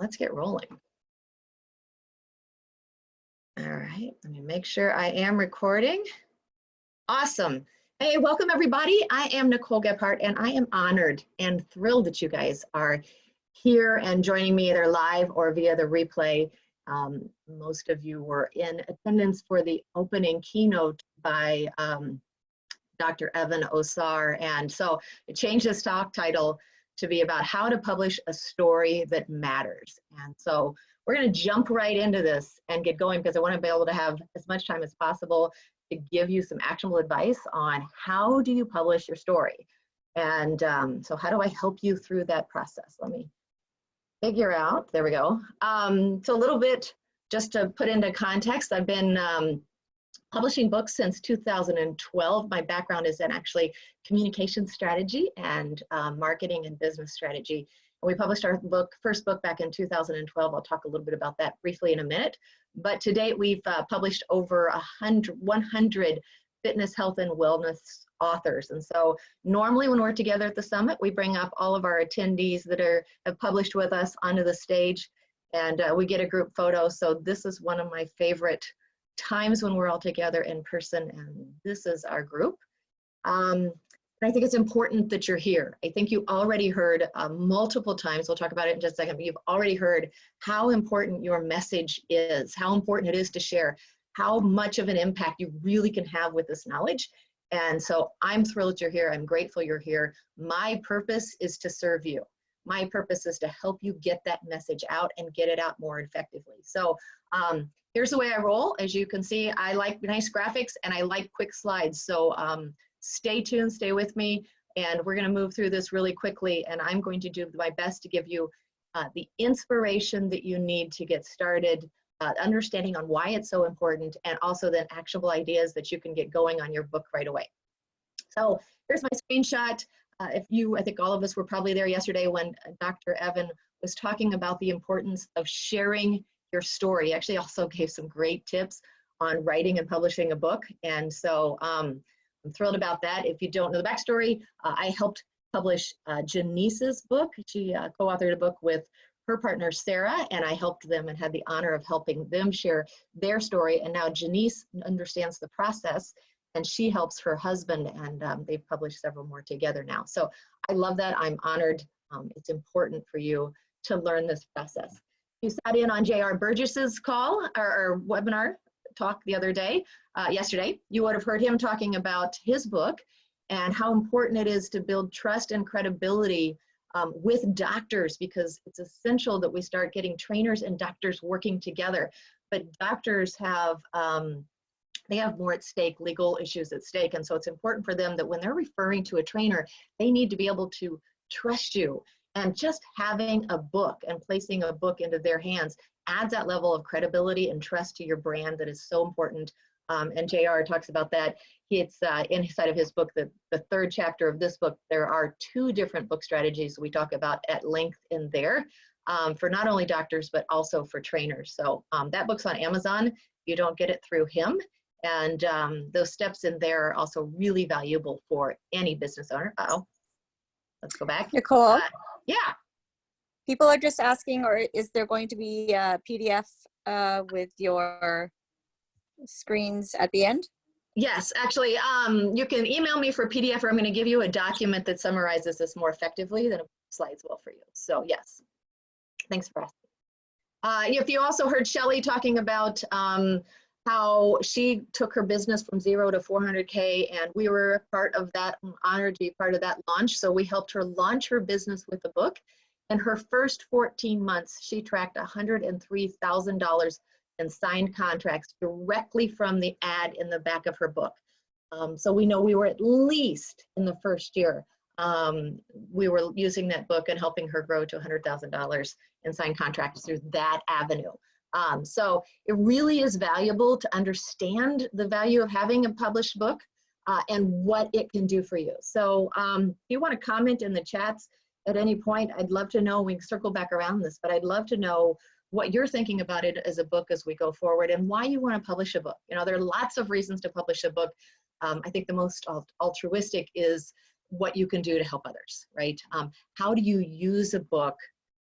let's get rolling. All right, let me make sure I am recording. Awesome. Hey, welcome everybody. I am Nicole Gebhardt, and I am honored and thrilled that you guys are here and joining me either live or via the replay. Most of you were in attendance for the opening keynote by Dr. Evan Osar, and so I changed this talk title to be about how to publish a story that matters. And so we're going to jump right into this and get going, because I want to be able to have as much time as possible to give you some actionable advice on how do you publish your story. And so how do I help you through that process? Let me figure out, there we go. So a little bit, just to put into context, I've been publishing books since 2012. My background is in actually communication strategy and marketing and business strategy. And we published our first book back in 2012. I'll talk a little bit about that briefly in a minute. But to date, we've published over 100 fitness, health, and wellness authors. And so normally when we're together at the summit, we bring up all of our attendees that have published with us onto the stage, and we get a group photo. So this is one of my favorite times when we're all together in person, and this is our group. And I think it's important that you're here. I think you already heard multiple times, we'll talk about it in just a second, but you've already heard how important your message is, how important it is to share, how much of an impact you really can have with this knowledge. And so I'm thrilled you're here. I'm grateful you're here. My purpose is to serve you. My purpose is to help you get that message out and get it out more effectively. So here's the way I roll. As you can see, I like nice graphics and I like quick slides. So stay tuned, stay with me, and we're going to move through this really quickly. And I'm going to do my best to give you the inspiration that you need to get started, understanding on why it's so important, and also then actionable ideas that you can get going on your book right away. So here's my screenshot. I think all of us were probably there yesterday when Dr. Evan was talking about the importance of sharing your story. He actually also gave some great tips on writing and publishing a book. And so I'm thrilled about that. If you don't know the backstory, I helped publish Janice's book. She co-authored a book with her partner, Sarah, and I helped them and had the honor of helping them share their story. And now Janice understands the process, and she helps her husband, and they've published several more together now. So I love that. I'm honored. It's important for you to learn this process. You sat in on J.R. Burgess's call or webinar talk the other day, yesterday. You would have heard him talking about his book and how important it is to build trust and credibility with doctors, because it's essential that we start getting trainers and doctors working together. But doctors have they have more at stake, legal issues at stake. And so it's important for them that when they're referring to a trainer, they need to be able to trust you. And just having a book and placing a book into their hands adds that level of credibility and trust to your brand that is so important. And JR talks about that. It's inside of his book, the third chapter of this book, there are 2 different book strategies we talk about at length in there for not only doctors, but also for trainers. So that book's on Amazon. You don't get it through him. And those steps in there are also really valuable for any business owner. Uh-oh, let's go back. Nicole? Yeah. People are just asking, or is there going to be a PDF with your screens at the end? Yes, actually, you can email me for PDF, or I'm going to give you a document that summarizes this more effectively than slides will for you. So yes, thanks for asking. If you also heard Shelly talking about how she took her business from 0 to 400K, and we were part of that. I'm honored to be part of that launch. So we helped her launch her business with the book. In her first 14 months, she tracked $103,000 in signed contracts directly from the ad in the back of her book. So we know we were at least in the first year, we were using that book and helping her grow to $100,000 in signed contracts through that avenue. So it really is valuable to understand the value of having a published book and what it can do for you. So if you want to comment in the chats at any point, I'd love to know. We can circle back around this, but I'd love to know what you're thinking about it as a book as we go forward, and why you want to publish a book. You know, there are lots of reasons to publish a book. I think the most altruistic is what you can do to help others, right? How do you use a book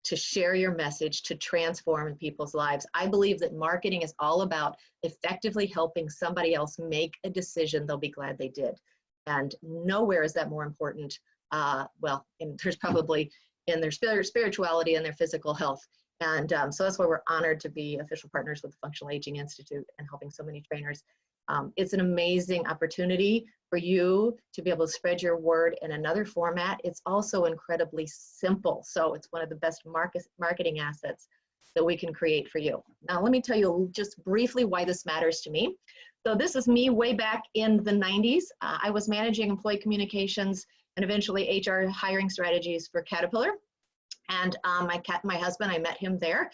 to share your message, to transform people's lives. I believe that marketing is all about effectively helping somebody else make a decision they'll be glad they did. And nowhere is that more important. There's probably in their spirituality and their physical health. And so that's why we're honored to be official partners with the Functional Aging Institute and helping so many trainers. It's an amazing opportunity for you to be able to spread your word in another format. It's also incredibly simple. So it's one of the best marketing assets that we can create for you. Now, let me tell you just briefly why this matters to me. So this is me way back in the 90s. I was managing employee communications and eventually HR hiring strategies for Caterpillar. And my husband, I met him there.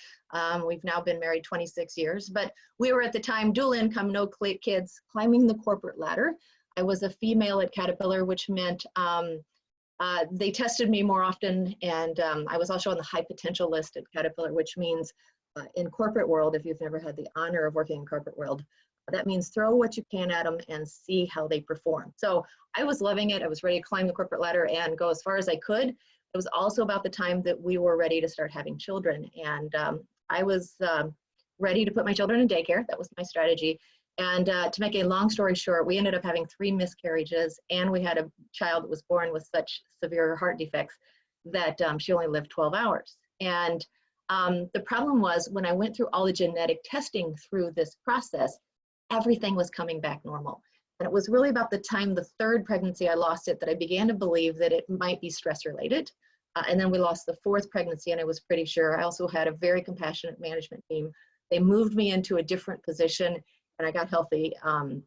We've now been married 26 years, but we were at the time dual income, no kids, climbing the corporate ladder. I was a female at Caterpillar, which meant they tested me more often. And I was also on the high potential list at Caterpillar, which means in corporate world, if you've never had the honor of working in corporate world, that means throw what you can at them and see how they perform. So I was loving it. I was ready to climb the corporate ladder and go as far as I could. It was also about the time that we were ready to start having children. And I was ready to put my children in daycare. That was my strategy. And to make a long story short, we ended up having 3 miscarriages, and we had a child that was born with such severe heart defects that she only lived 12 hours. And the problem was when I went through all the genetic testing through this process, everything was coming back normal. And it was really about the time, the 3rd pregnancy, I lost it, that I began to believe that it might be stress related. And then we lost the 4th pregnancy, and I was pretty sure. I also had a very compassionate management team. They moved me into a different position, and I got healthy. And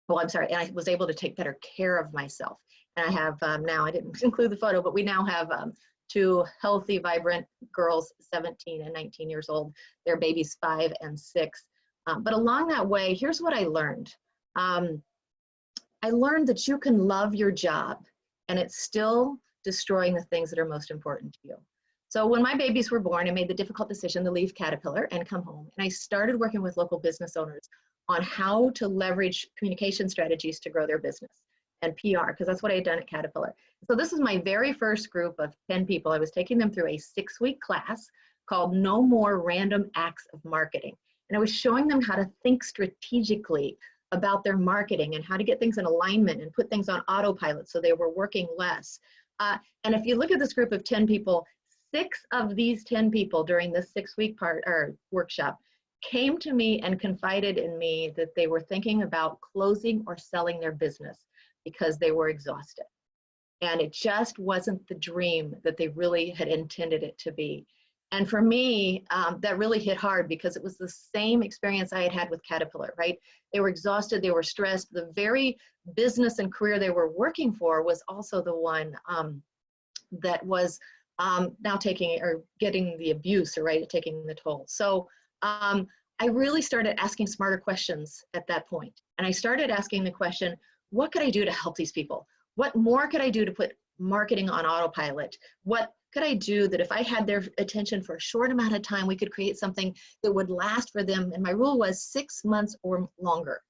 I was able to take better care of myself. And I have now, I didn't include the photo, but we now have 2 healthy, vibrant girls, 17 and 19 years old. Their babies 5 and 6. But along that way, here's what I learned. I learned that you can love your job and it's still destroying the things that are most important to you. So when my babies were born, I made the difficult decision to leave Caterpillar and come home. And I started working with local business owners on how to leverage communication strategies to grow their business and PR, because that's what I had done at Caterpillar. So this is my very first group of 10 people. I was taking them through a 6-week class called No More Random Acts of Marketing. And I was showing them how to think strategically about their marketing and how to get things in alignment and put things on autopilot so they were working less. And if you look at this group of 10 people, 6 of these 10 people during this 6-week workshop came to me and confided in me that they were thinking about closing or selling their business because they were exhausted. And it just wasn't the dream that they really had intended it to be. And for me, that really hit hard because it was the same experience I had had with Caterpillar, right? They were exhausted, they were stressed. The very business and career they were working for was also the one that was now taking or getting the abuse, or right, taking the toll. So I really started asking smarter questions at that point. And I started asking the question, what could I do to help these people? What more could I do to put marketing on autopilot? What could I do that if I had their attention for a short amount of time, we could create something that would last for them? And my rule was 6 months or longer.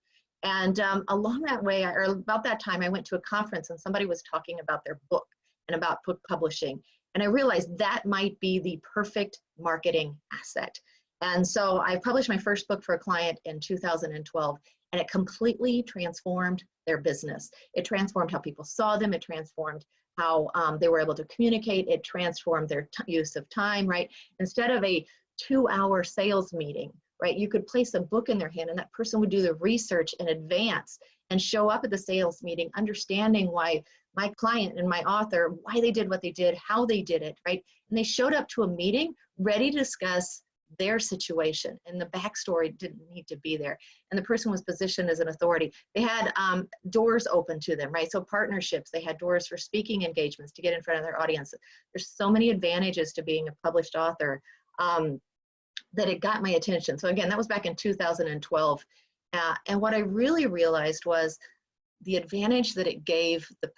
And along that way, or about that time, I went to a conference and somebody was talking about their book and about book publishing. And I realized that might be the perfect marketing asset. And so I published my first book for a client in 2012, and it completely transformed their business. It transformed how people saw them. It transformed how they were able to communicate. It transformed their use of time, right? Instead of a 2-hour sales meeting, right? You could place a book in their hand and that person would do the research in advance and show up at the sales meeting, understanding why my client and my author, why they did what they did, how they did it, right? And they showed up to a meeting ready to discuss their situation, and the backstory didn't need to be there. And the person was positioned as an authority. They had doors open to them, right? So partnerships, they had doors for speaking engagements to get in front of their audience. There's so many advantages to being a published author that it got my attention. So again, that was back in 2012. And what I really realized was the advantage that it gave the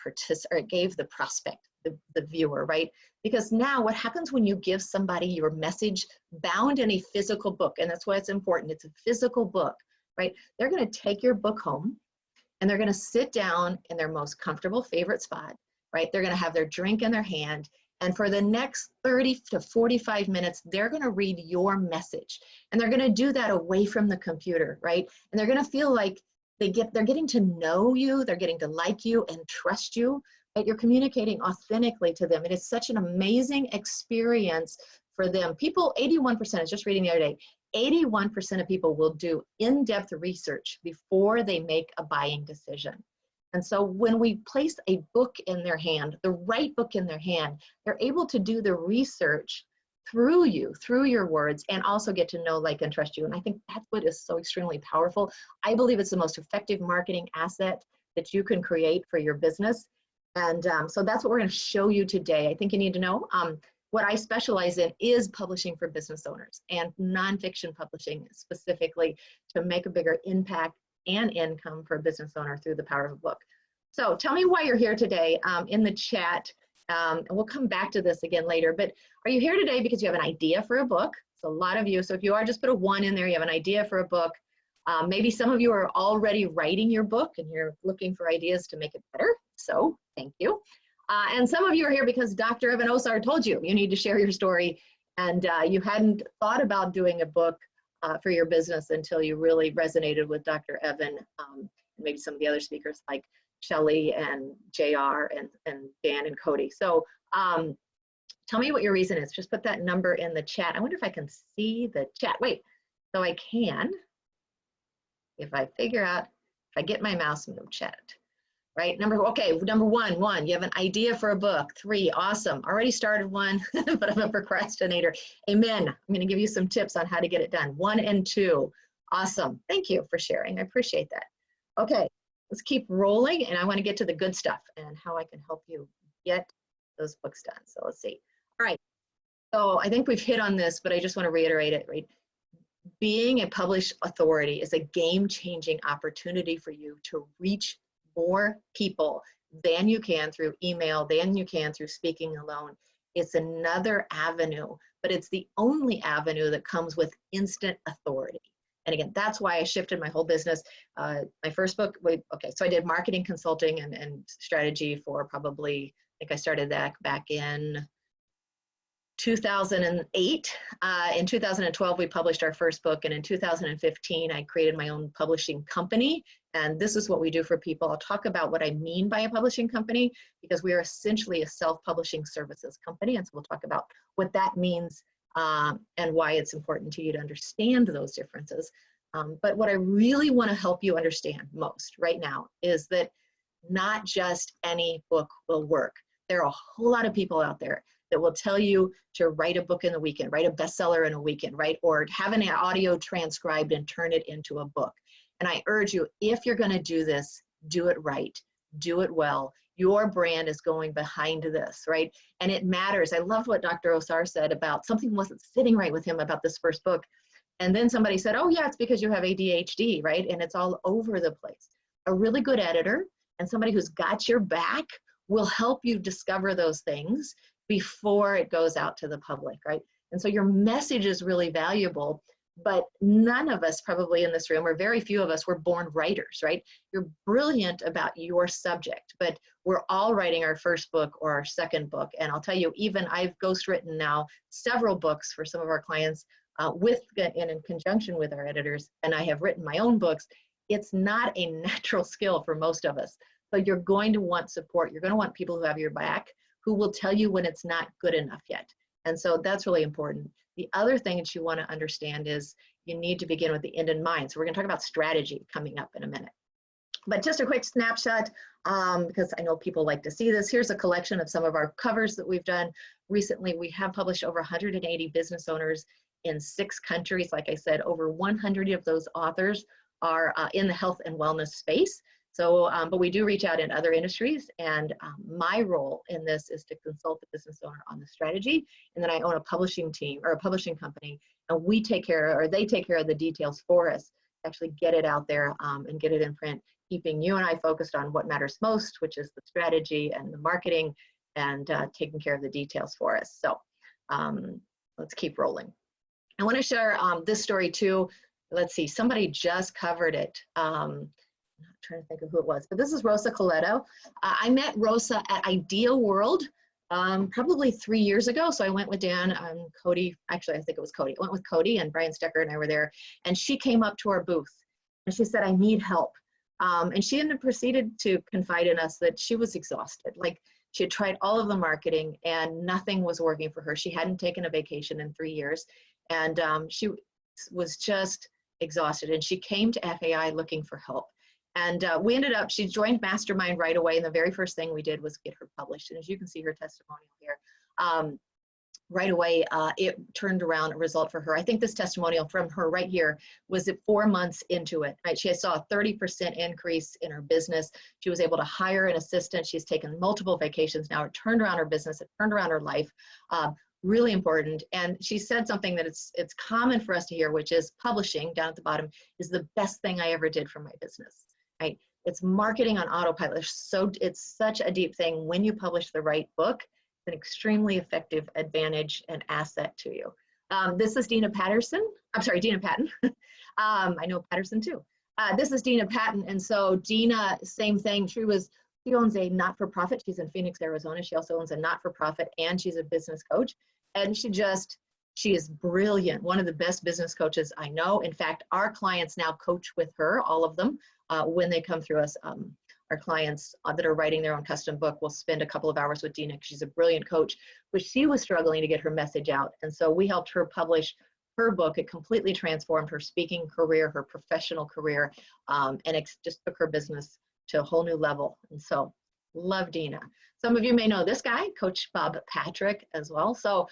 prospect, the viewer, right? Because now what happens when you give somebody your message bound in a physical book, and that's why it's important, it's a physical book, right? They're going to take your book home and they're going to sit down in their most comfortable favorite spot, right? They're going to have their drink in their hand And for the next 30 to 45 minutes, they're going to read your message. And they're going to do that away from the computer, right? And they're going to feel like they're getting to know you, they're getting to like you and trust you, that you're communicating authentically to them. It is such an amazing experience for them. People, 81%, I was just reading the other day, 81% of people will do in-depth research before they make a buying decision. And so when we place a book in their hand, the right book in their hand, they're able to do the research through you, through your words, and also get to know, like, and trust you. And I think that's what is so extremely powerful. I believe it's the most effective marketing asset that you can create for your business. And so that's what we're going to show you today. I think you need to know what I specialize in is publishing for business owners and nonfiction publishing specifically to make a bigger impact and income for a business owner through the power of a book. So tell me why you're here today in the chat. And we'll come back to this again later, but are you here today because you have an idea for a book? So a lot of you, so if you are, just put a 1 in there, you have an idea for a book. Maybe some of you are already writing your book and you're looking for ideas to make it better. So thank you. And some of you are here because Dr. Evan Osar told you you need to share your story, and you hadn't thought about doing a book for your business until you really resonated with Dr. Evan, and maybe some of the other speakers like Shelley and JR and Dan and Cody. So tell me what your reason is. Just put that number in the chat. I wonder if I can see the chat. Wait, so I can, if I figure out, if I get my mouse move chat. Right, number one, you have an idea for a book. 3, awesome, already started one, but I'm a procrastinator. Amen, I'm gonna give you some tips on how to get it done. 1 and 2, awesome, thank you for sharing, I appreciate that. Okay, let's keep rolling, and I wanna get to the good stuff and how I can help you get those books done. So let's see, all right, so I think we've hit on this, but I just wanna reiterate it, right? Being a published authority is a game-changing opportunity for you to reach more people than you can through email, than you can through speaking alone. It's another avenue, but it's the only avenue that comes with instant authority. And again, that's why I shifted my whole business. My first book, so I did marketing consulting and strategy for probably, I think I started that back in 2008. In 2012, we published our first book, and in 2015, I created my own publishing company. And this is what we do for people. I'll talk about what I mean by a publishing company, because we are essentially a self-publishing services company. And so we'll talk about what that means and why it's important to you to understand those differences. But what I really want to help you understand most right now is that not just any book will work. There are a whole lot of people out there that will tell you to write a book in a weekend, write a bestseller in a weekend, right? Or have an audio transcribed and turn it into a book. And I urge you, if you're going to do this, do it right, do it well. Your brand is going behind this, right? And it matters. I love what Dr. Osar said about something wasn't sitting right with him about this first book. And then somebody said, oh yeah, it's because you have ADHD, right? And it's all over the place. A really good editor and somebody who's got your back will help you discover those things before it goes out to the public, right? And so your message is really valuable. But none of us probably in this room, or very few of us, were born writers, right? You're brilliant about your subject, but we're all writing our first book or our second book. And I'll tell you, even I've ghostwritten now several books for some of our clients in conjunction with our editors, and I have written my own books. It's not a natural skill for most of us, but you're going to want support. You're going to want people who have your back, who will tell you when it's not good enough yet. And so that's really important. The other thing that you want to understand is you need to begin with the end in mind. So we're going to talk about strategy coming up in a minute. But just a quick snapshot, because I know people like to see this. Here's a collection of some of our covers that we've done recently. We have published over 180 business owners in 6 countries. Like I said, over 100 of those authors are in the health and wellness space. So, but we do reach out in other industries, and my role in this is to consult the business owner on the strategy, and then I own a publishing team or a publishing company, and we take care, or they take care of the details for us, actually get it out there and get it in print, keeping you and I focused on what matters most, which is the strategy and the marketing, and taking care of the details for us. So let's keep rolling. I want to share this story too. Let's see, somebody just covered it. I'm not trying to think of who it was, but this is Rosa Coletto. I met Rosa at Ideal World probably 3 years ago. So I went with Dan and Cody. Actually, I think it was Cody. I went with Cody, and Brian Stecker and I were there. And she came up to our booth and she said, I need help. And she then proceeded to confide in us that she was exhausted. Like, she had tried all of the marketing and nothing was working for her. She hadn't taken a vacation in 3 years. And she was just exhausted. And she came to FAI looking for help. And we ended up, she joined Mastermind right away. And the very first thing we did was get her published. And as you can see her testimonial here, right away, it turned around a result for her. I think this testimonial from her right here was at 4 months into it, right? She saw a 30% increase in her business. She was able to hire an assistant. She's taken multiple vacations now. It turned around her business. It turned around her life. Really important. And she said something that it's common for us to hear, which is publishing down at the bottom is the best thing I ever did for my business, right? It's marketing on autopilot. It's such a deep thing. When you publish the right book, an extremely effective advantage and asset to you. This is Dina Patterson. I'm sorry, Dina Patton. I know Patterson too. This is Dina Patton. And so Dina, same thing. She owns a not-for-profit. She's in Phoenix, Arizona. She also owns a not-for-profit and she's a business coach. And she is brilliant. One of the best business coaches I know. In fact, our clients now coach with her, all of them, when they come through us. Our clients that are writing their own custom book will spend a couple of hours with Dina because she's a brilliant coach, but she was struggling to get her message out. And so we helped her publish her book. It completely transformed her speaking career, her professional career, and it just took her business to a whole new level. And so love Dina. Some of you may know this guy, Coach Bob Patrick as well. So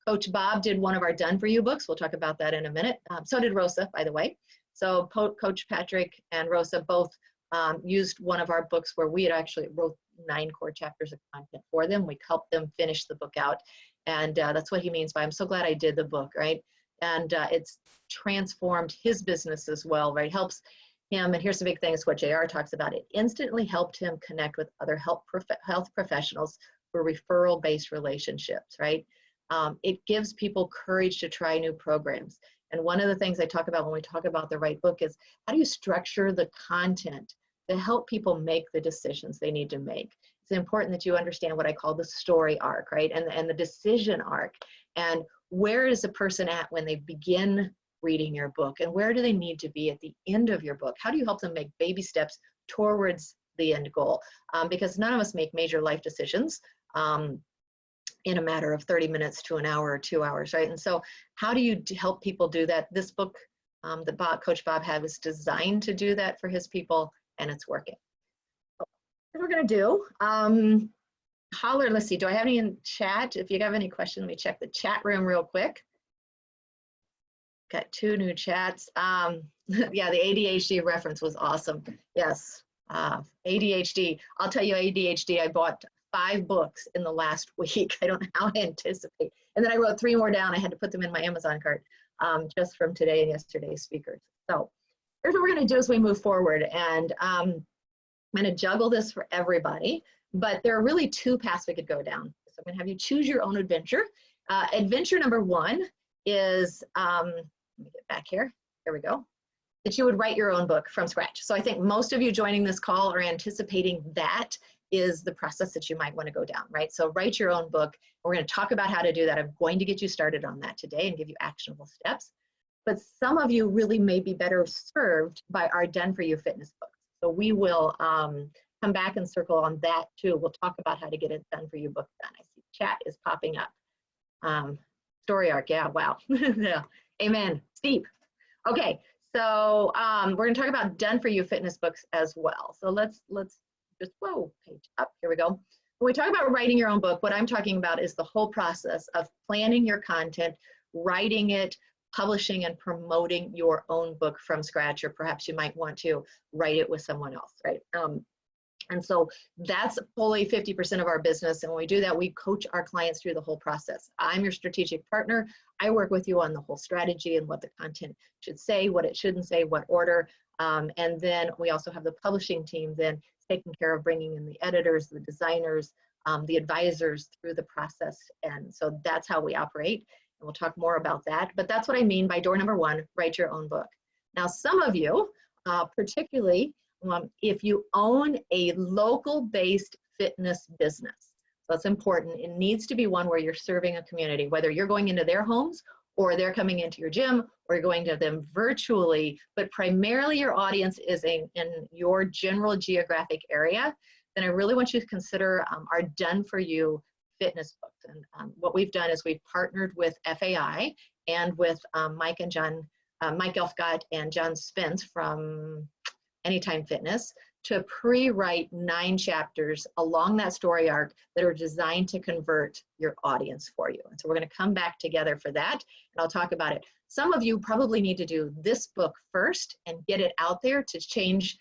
Coach Bob did one of our Done For You books. We'll talk about that in a minute. So did Rosa, by the way. So Coach Patrick and Rosa both used one of our books where we had actually wrote 9 core chapters of content for them. We helped them finish the book out. And that's what he means by, I'm so glad I did the book, right? And it's transformed his business as well, right? Helps him, and here's the big thing, is what JR talks about. It instantly helped him connect with other health professionals for referral-based relationships, right? It gives people courage to try new programs. And one of the things I talk about when we talk about the right book is how do you structure the content to help people make the decisions they need to make. It's important that you understand what I call the story arc, right? And the decision arc. And where is a person at when they begin reading your book? And where do they need to be at the end of your book? How do you help them make baby steps towards the end goal? Because none of us make major life decisions in a matter of 30 minutes to an hour or 2 hours, right? And so how do you help people do that? This book that Coach Bob had was designed to do that for his people, and it's working. So what we're gonna do, holler, let's see, do I have any in chat? If you have any questions, let me check the chat room real quick. Got 2 new chats. Yeah, the ADHD reference was awesome. Yes, ADHD. I'll tell you, ADHD, I bought 5 books in the last week. I don't know how I anticipate. And then I wrote 3 more down. I had to put them in my Amazon cart just from today and yesterday's speakers. So here's what we're going to do as we move forward. And I'm going to juggle this for everybody, but there are really 2 paths we could go down. So I'm going to have you choose your own adventure. Adventure number 1 is, let me get back here. There we go. That you would write your own book from scratch. So I think most of you joining this call are anticipating that is the process that you might want to go down, right? So write your own book. We're going to talk about how to do that. I'm going to get you started on that today and give you actionable steps. But some of you really may be better served by our Done For You fitness books. So we will come back and circle on that too. We'll talk about how to get a Done For You book done. I see chat is popping up. Story arc, yeah, wow. Yeah. Amen, steep. Okay, so we're going to talk about Done For You fitness books as well. So let's just, whoa, page up, here we go. When we talk about writing your own book, what I'm talking about is the whole process of planning your content, writing it, publishing and promoting your own book from scratch, or perhaps you might want to write it with someone else, right? And so that's fully 50% of our business. And when we do that, we coach our clients through the whole process. I'm your strategic partner. I work with you on the whole strategy and what the content should say, what it shouldn't say, what order. And then we also have the publishing team then taking care of bringing in the editors, the designers, the advisors through the process. And so that's how we operate. And we'll talk more about that. But that's what I mean by door number 1, write your own book. Now, some of you, particularly if you own a local-based fitness business. That's important. It needs to be one where you're serving a community, whether you're going into their homes or they're coming into your gym or you're going to them virtually, but primarily your audience is in your general geographic area. Then I really want you to consider our Done For You fitness books. And what we've done is we've partnered with FAI and with Mike Elfgott and John Spence from Anytime Fitness to pre-write 9 chapters along that story arc that are designed to convert your audience for you. And so we're going to come back together for that, and I'll talk about it. Some of you probably need to do this book first and get it out there to change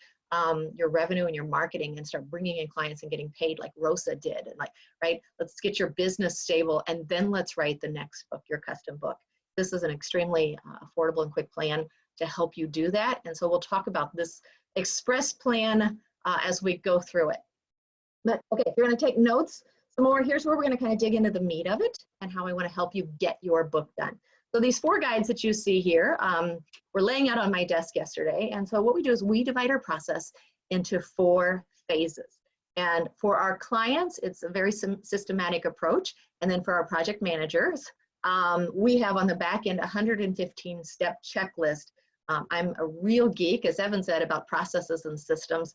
your revenue and your marketing and start bringing in clients and getting paid like Rosa did. And like, right, let's get your business stable and then let's write the next book, your custom book. This is an extremely affordable and quick plan to help you do that. And so we'll talk about this express plan as we go through it. But okay, if you're going to take notes some more, here's where we're going to kind of dig into the meat of it and how I want to help you get your book done. So these 4 guides that you see here were laying out on my desk yesterday. And so what we do is we divide our process into 4 phases. And for our clients, it's a very systematic approach. And then for our project managers, we have on the back end 115-step checklist. I'm a real geek, as Evan said, about processes and systems.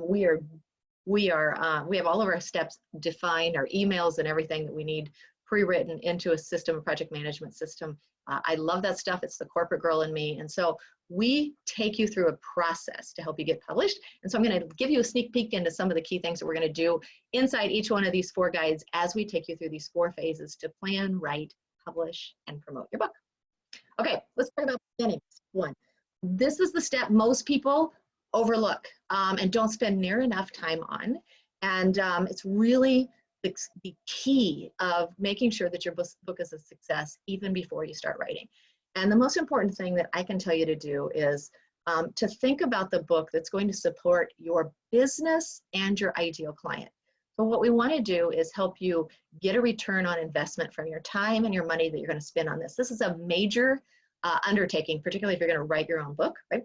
We have all of our steps defined, our emails and everything that we need pre-written into a system, a project management system. I love that stuff. It's the corporate girl in me. And so we take you through a process to help you get published. And so I'm going to give you a sneak peek into some of the key things that we're going to do inside each one of these 4 guides as we take you through these 4 phases to plan, write, publish, and promote your book. Okay, let's talk about beginnings. 1. This is the step most people overlook and don't spend near enough time on. And it's really the key of making sure that your book is a success even before you start writing. And the most important thing that I can tell you to do is to think about the book that's going to support your business and your ideal client. So what we want to do is help you get a return on investment from your time and your money that you're going to spend on this. This is a major undertaking, particularly if you're going to write your own book, right?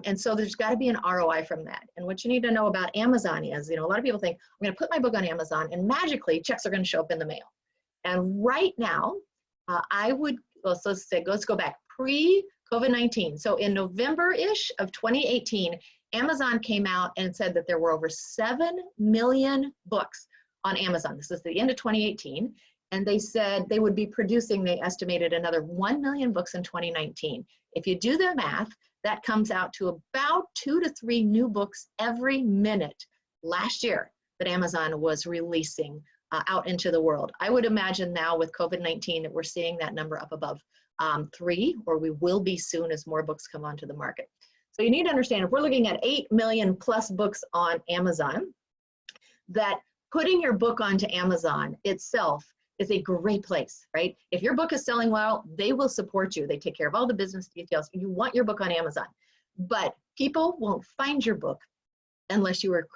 And so there's got to be an ROI from that. And what you need to know about Amazon is, a lot of people think, I'm going to put my book on Amazon and magically checks are going to show up in the mail. And right now, let's go back pre-COVID-19. So in November-ish of 2018, Amazon came out and said that there were over 7 million books on Amazon. This is the end of 2018. And they said they would be producing, they estimated, another 1 million books in 2019. If you do the math, that comes out to about 2 to 3 new books every minute last year that Amazon was releasing out into the world. I would imagine now with COVID-19 that we're seeing that number up above 3, or we will be soon as more books come onto the market. So you need to understand, if we're looking at 8 million plus books on Amazon, that putting your book onto Amazon itself is a great place, right? If your book is selling well, they will support you. They take care of all the business details. You want your book on Amazon, but people won't find your book unless you are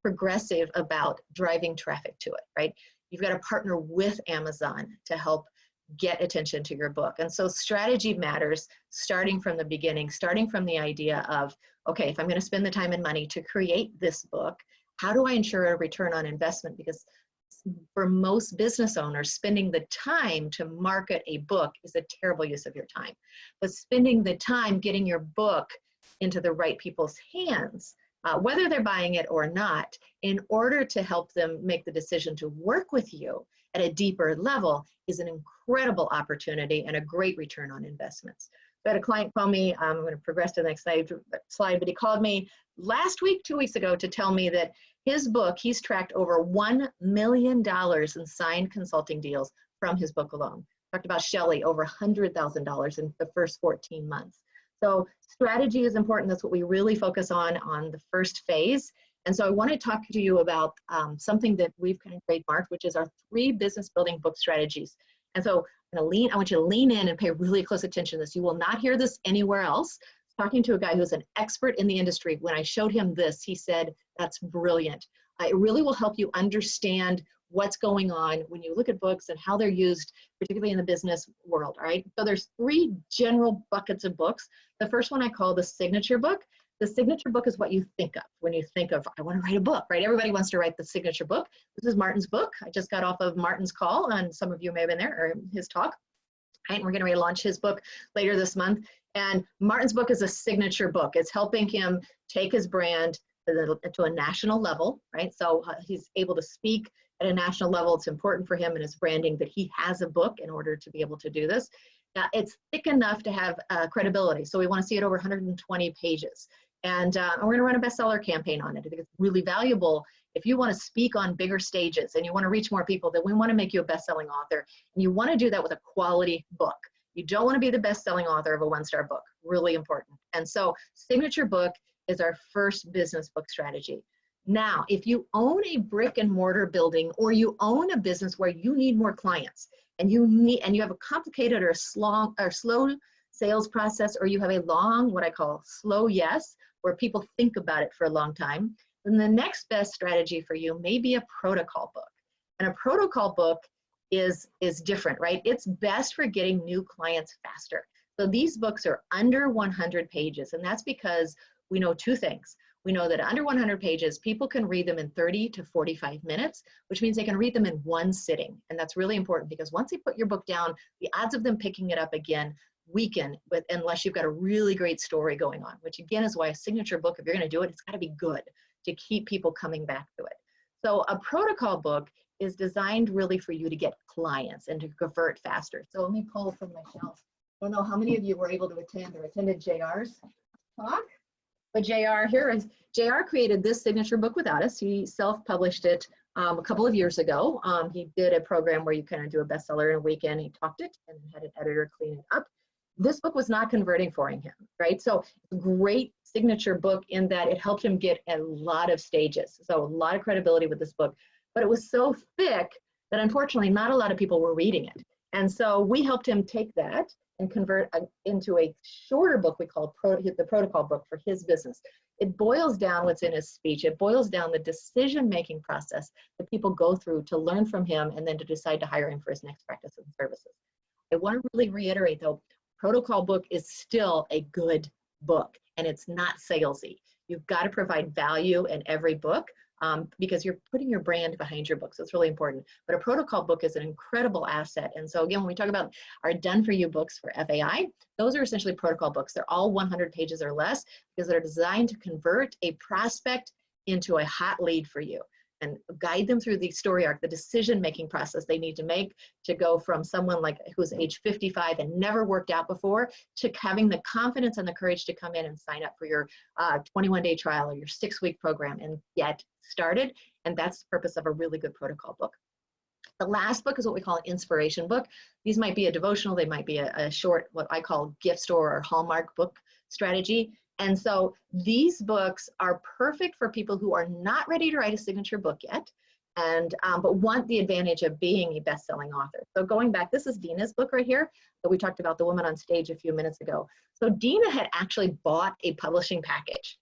progressive about driving traffic to it, right? You've got to partner with Amazon to help get attention to your book. And so strategy matters, starting from the beginning, starting from the idea of, okay, if I'm going to spend the time and money to create this book, how do I ensure a return on investment? Because for most business owners, spending the time to market a book is a terrible use of your time. But spending the time getting your book into the right people's hands, whether they're buying it or not, in order to help them make the decision to work with you at a deeper level is an incredible opportunity and a great return on investments. So I had a client call me, I'm going to progress to the next slide, but he called me last week, 2 weeks ago, to tell me that his book, he's tracked over $1 million in signed consulting deals from his book alone. Talked about Shelley, over $100,000 in the first 14 months. So strategy is important. That's what we really focus on the first phase. And so I want to talk to you about something that we've kind of trademarked, which is our 3 business building book strategies. And so I want you to lean in and pay really close attention to this. You will not hear this anywhere else. Talking to a guy who's an expert in the industry, when I showed him this, he said, that's brilliant. It really will help you understand what's going on when you look at books and how they're used, particularly in the business world, all right? So there's 3 general buckets of books. The first one I call the signature book. The signature book is what you think of when you think of, I want to write a book, right? Everybody wants to write the signature book. This is Martin's book. I just got off of Martin's call, and some of you may have been there, or his talk. Right? We're going to relaunch his book later this month. And Martin's book is a signature book. It's helping him take his brand to a national level, right? So he's able to speak at a national level. It's important for him and his branding that he has a book in order to be able to do this. Now, it's thick enough to have credibility. So we want to see it over 120 pages. And we're going to run a bestseller campaign on it. I think it's really valuable. If you want to speak on bigger stages and you want to reach more people, then we want to make you a best-selling author. And you want to do that with a quality book. You don't want to be the best-selling author of a one-star book. Really important. And so signature book is our first business book strategy. Now, if you own a brick and mortar building, or you own a business where you need more clients, and you have a complicated or slow sales process, or you have a long, what I call slow yes, where people think about it for a long time, then the next best strategy for you may be a protocol book. And a protocol book is different, right? It's best for getting new clients faster. So these books are under 100 pages, and that's because we know two things. We know that under 100 pages, people can read them in 30 to 45 minutes, which means they can read them in one sitting. And that's really important, because once they put your book down, the odds of them picking it up again weaken, unless you've got a really great story going on, which again is why a signature book, if you're going to do it, it's got to be good to keep people coming back to it. So a protocol book is designed really for you to get clients and to convert faster. So let me pull from my shelf. I don't know how many of you were able to attend or attended JR's talk, but JR created this signature book without us. He self-published it a couple of years ago. He did a program where you kind of do a bestseller in a weekend. He talked it and had an editor clean it up. This book was not converting for him, right? So great signature book in that it helped him get a lot of stages. So a lot of credibility with this book, but it was so thick that unfortunately not a lot of people were reading it. And so we helped him take that and convert into a shorter book we call the protocol book for his business. It boils down what's in his speech. It boils down the decision-making process that people go through to learn from him and then to decide to hire him for his next practice and services. I want to really reiterate though, protocol book is still a good book, and it's not salesy. You've got to provide value in every book because you're putting your brand behind your book, so it's really important. But a protocol book is an incredible asset. And so again, when we talk about our done-for-you books for FAI, those are essentially protocol books. They're all 100 pages or less because they're designed to convert a prospect into a hot lead for you and guide them through the story arc, the decision-making process they need to make to go from someone like who's age 55 and never worked out before to having the confidence and the courage to come in and sign up for your 21-day trial or your 6-week program and get started. And that's the purpose of a really good protocol book. The last book is what we call an inspiration book. These might be a devotional, they might be a short, what I call gift store or Hallmark book strategy. And so these books are perfect for people who are not ready to write a signature book yet, and but want the advantage of being a best-selling author. So going back, this is Dina's book right here that we talked about, the woman on stage a few minutes ago. So Dina had actually bought a publishing package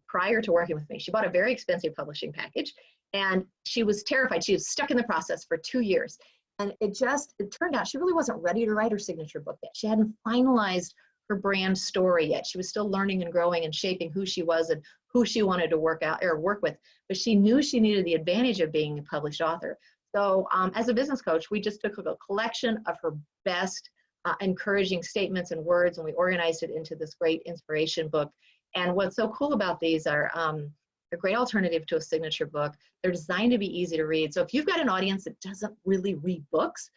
prior to working with me. She bought a very expensive publishing package, and she was terrified. She was stuck in the process for 2 years. And it turned out she really wasn't ready to write her signature book yet. She hadn't finalized her brand story yet. She was still learning and growing and shaping who she was and who she wanted to work with, but she knew she needed the advantage of being a published author. So as a business coach, we just took a collection of her best encouraging statements and words, and we organized it into this great inspiration book. And what's so cool about these are a great alternative to a signature book. They're designed to be easy to read. So if you've got an audience that doesn't really read books,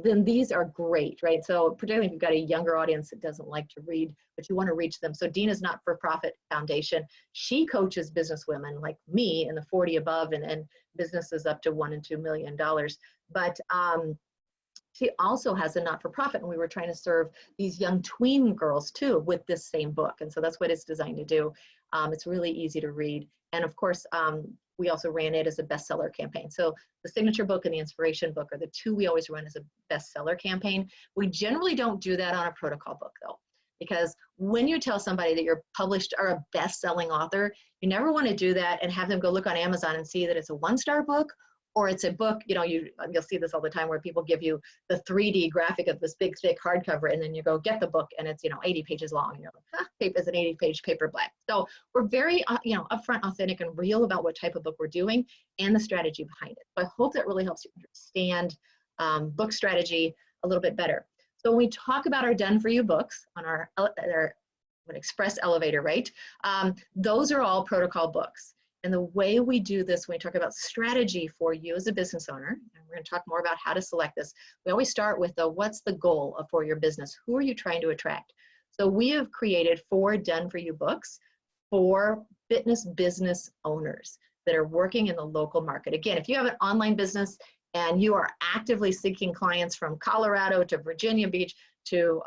then these are great, right? So particularly if you've got a younger audience that doesn't like to read, but you want to reach them. So Dina's not-for-profit foundation, she coaches business women like me in the 40 above and businesses up to $1 and $2 million. But she also has a not-for-profit, and we were trying to serve these young tween girls too with this same book. And so that's what it's designed to do. It's really easy to read. And of course, we also ran it as a bestseller campaign. So the signature book and the inspiration book are the two we always run as a bestseller campaign. We generally don't do that on a protocol book though, because when you tell somebody that you're published or a best-selling author, you never want to do that and have them go look on Amazon and see that it's a 1-star book or it's a book, you know, you'll see this all the time where people give you the 3D graphic of this big, thick hardcover, and then you go get the book and it's, you know, 80 pages long. And you're like, ah, paper is an 80-page paperback. So we're very, you know, upfront, authentic, and real about what type of book we're doing and the strategy behind it. So I hope that really helps you understand book strategy a little bit better. So when we talk about our done for you books on our express elevator, right? Those are all protocol books. And the way we do this, when we talk about strategy for you as a business owner, and we're going to talk more about how to select this, we always start with what's the goal for your business? Who are you trying to attract? So we have created 4 done for you books for fitness business owners that are working in the local market. Again, if you have an online business and you are actively seeking clients from Colorado to Virginia Beach to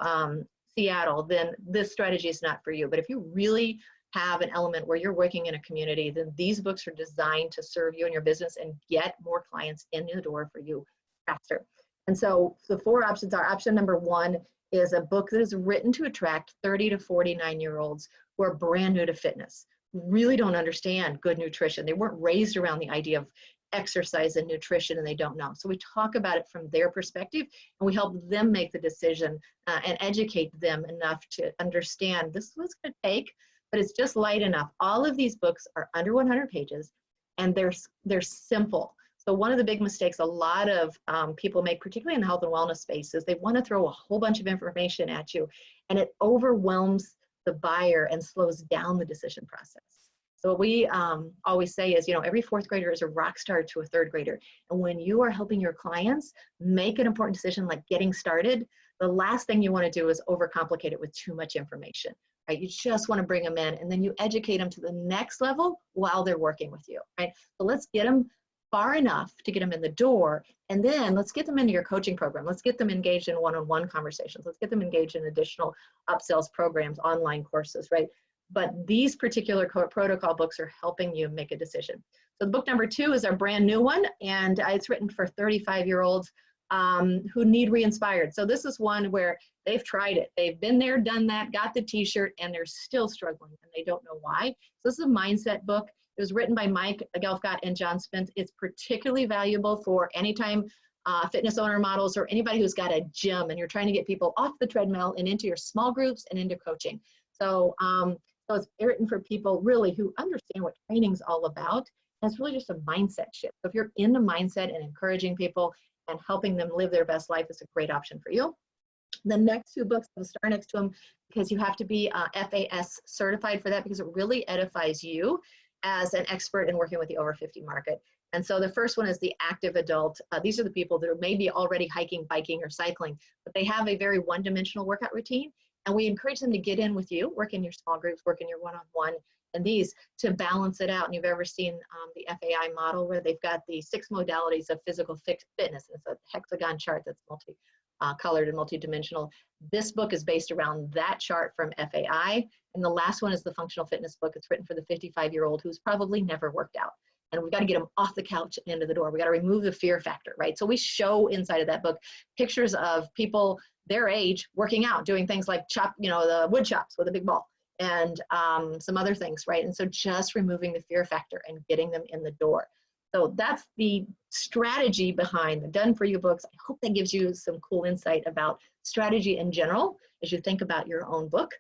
Seattle, then this strategy is not for you. But if you really have an element where you're working in a community, then these books are designed to serve you and your business and get more clients in the door for you faster. And so the 4 options are, option number 1 is a book that is written to attract 30 to 49-year-olds who are brand new to fitness, really don't understand good nutrition. They weren't raised around the idea of exercise and nutrition, and they don't know. So we talk about it from their perspective, and we help them make the decision and educate them enough to understand this is what it's going to take, but it's just light enough. All of these books are under 100 pages, and they're simple. So one of the big mistakes a lot of people make, particularly in the health and wellness space, is they want to throw a whole bunch of information at you, and it overwhelms the buyer and slows down the decision process. So what we always say is, you know, every 4th grader is a rock star to a 3rd grader. And when you are helping your clients make an important decision like getting started, the last thing you want to do is overcomplicate it with too much information, right? You just want to bring them in, and then you educate them to the next level while they're working with you, right? So let's get them far enough to get them in the door, and then let's get them into your coaching program. Let's get them engaged in one-on-one conversations. Let's get them engaged in additional upsells programs, online courses, right? But these particular protocol books are helping you make a decision. So the book number 2 is our brand new one, and it's written for 35-year-olds who need re-inspired. So this is one where they've tried it. They've been there, done that, got the t-shirt, and they're still struggling, and they don't know why. So this is a mindset book. It was written by Mike Gebhardt and John Spence. It's particularly valuable for anytime fitness owner models or anybody who's got a gym and you're trying to get people off the treadmill and into your small groups and into coaching. So, so it's written for people really who understand what training's all about. And it's really just a mindset shift. So if you're into mindset and encouraging people and helping them live their best life, it's a great option for you. The next 2 books, I'll star next to them because you have to be FAS certified for that, because it really edifies you as an expert in working with the over 50 market. And so the first one is the active adult. These are the people that are maybe already hiking, biking, or cycling, but they have a very one-dimensional workout routine. And we encourage them to get in with you, work in your small groups, work in your one-on-one, and these to balance it out. And you've ever seen the FAI model where they've got the 6 modalities of physical fitness. It's a hexagon chart that's multi-colored and multi-dimensional. This book is based around that chart from FAI. And the last one is the functional fitness book. It's written for the 55-year-old who's probably never worked out. And we've got to get them off the couch and into the door. We got to remove the fear factor, right? So we show inside of that book pictures of people their age working out, doing things like chop, you know, the wood chops with a big ball and some other things, right? And so just removing the fear factor and getting them in the door. So that's the strategy behind the Done For You books. I hope that gives you some cool insight about strategy in general as you think about your own book.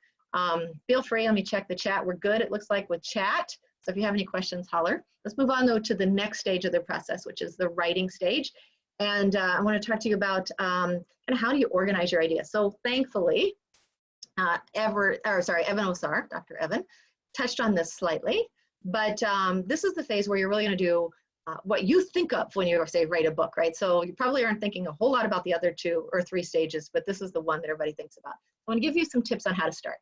Feel free, let me check the chat. We're good, it looks like, with chat. So if you have any questions, holler. Let's move on though to the next stage of the process, which is the writing stage. And I want to talk to you about kind of how do you organize your ideas. So thankfully, Evan Osar, Dr. Evan, touched on this slightly, but this is the phase where you're really going to do what you think of when you say write a book, right? So you probably aren't thinking a whole lot about the other 2 or 3 stages, but this is the one that everybody thinks about. I want to give you some tips on how to start.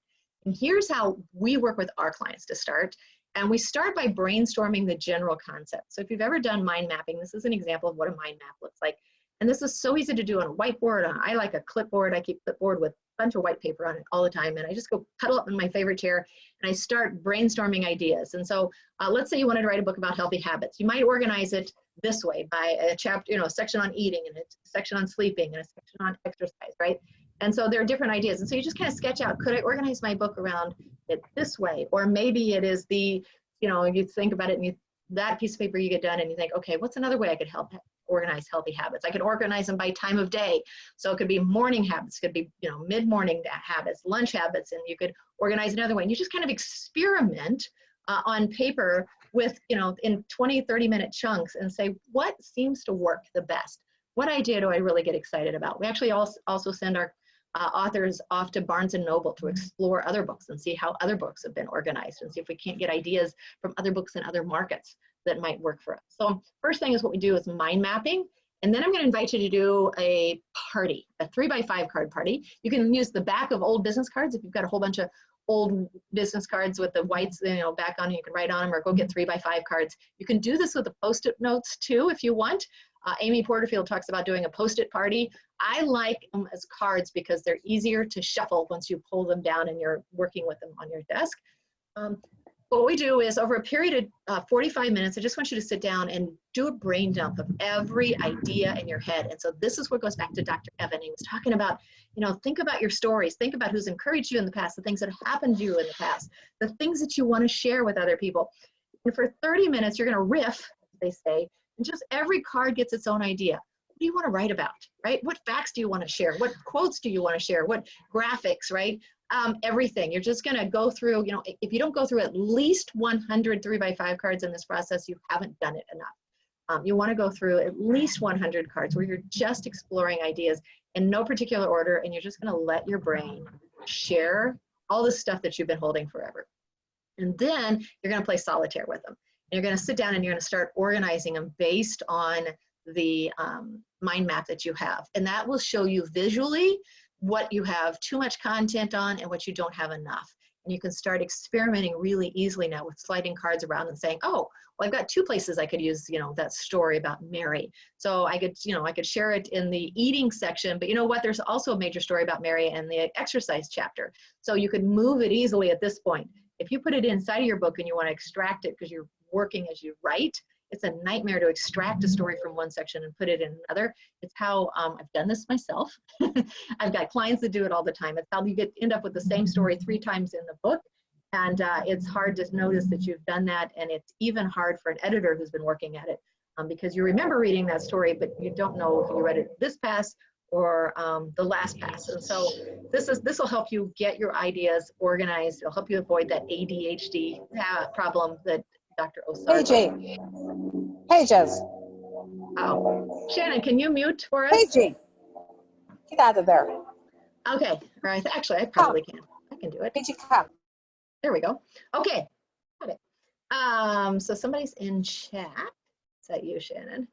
And here's how we work with our clients to start. And we start by brainstorming the general concept. So if you've ever done mind mapping, this is an example of what a mind map looks like. And this is so easy to do on a whiteboard. I like a clipboard. I keep a clipboard with a bunch of white paper on it all the time. And I just go cuddle up in my favorite chair and I start brainstorming ideas. And so let's say you wanted to write a book about healthy habits. You might organize it this way by a chapter, you know, a section on eating and a section on sleeping and a section on exercise, right? And so there are different ideas. And so you just kind of sketch out, could I organize my book around it this way? Or maybe it is the, you know, you think about it and you that piece of paper you get done and you think, okay, what's another way I could help organize healthy habits? I could organize them by time of day. So it could be morning habits, it could be, you know, mid-morning habits, lunch habits, and you could organize another way. And you just kind of experiment on paper with, you know, in 20, 30-minute chunks and say, what seems to work the best? What idea do I really get excited about? We actually also send our authors off to Barnes & Noble to explore other books and see how other books have been organized and see if we can't get ideas from other books in other markets that might work for us. So first thing is what we do is mind mapping. And then I'm going to invite you to do a party, a 3x5 card party. You can use the back of old business cards. If you've got a whole bunch of old business cards with the whites, you know, back on, you can write on them, or go get 3x5 cards. You can do this with the Post-it notes too, if you want. Amy Porterfield talks about doing a Post-it party. I like them as cards because they're easier to shuffle once you pull them down and you're working with them on your desk. What we do is over a period of 45 minutes, I just want you to sit down and do a brain dump of every idea in your head. And so this is what goes back to Dr. Evan. He was talking about, you know, think about your stories, think about who's encouraged you in the past, the things that have happened to you in the past, the things that you want to share with other people. And for 30 minutes, you're going to riff, they say, and just every card gets its own idea. What do you want to write about, right? What facts do you want to share? What quotes do you want to share? What graphics, right? Everything. You're just going to go through, you know, if you don't go through at least 100 3x5 cards in this process, you haven't done it enough. You want to go through at least 100 cards where you're just exploring ideas in no particular order, and you're just going to let your brain share all the stuff that you've been holding forever. And then you're going to play solitaire with them. And you're going to sit down and you're going to start organizing them based on the mind map that you have. And that will show you visually what you have too much content on and what you don't have enough. And you can start experimenting really easily now with sliding cards around and saying, oh, well, I've got two places I could use, you know, that story about Mary. So I could, you know, I could share it in the eating section, but you know what? There's also a major story about Mary in the exercise chapter. So you could move it easily at this point. If you put it inside of your book and you want to extract it because you're working as you write, it's a nightmare to extract a story from one section and put it in another. It's how I've done this myself. I've got clients that do it all the time. It's how you end up with the same story 3 times in the book. And it's hard to notice that you've done that. And it's even hard for an editor who's been working at it because you remember reading that story, but you don't know if you read it this pass or the last pass. And so this will help you get your ideas organized. It'll help you avoid that ADHD problem that Dr. Osar. Hey, Jay. Hey, Jess. Oh, Shannon, can you mute for us? Hey, Jay. Get out of there. Okay, all right. Actually, I probably can. I can do it. Did you come? There we go. Okay, got it. So somebody's in chat. Is that you, Shannon?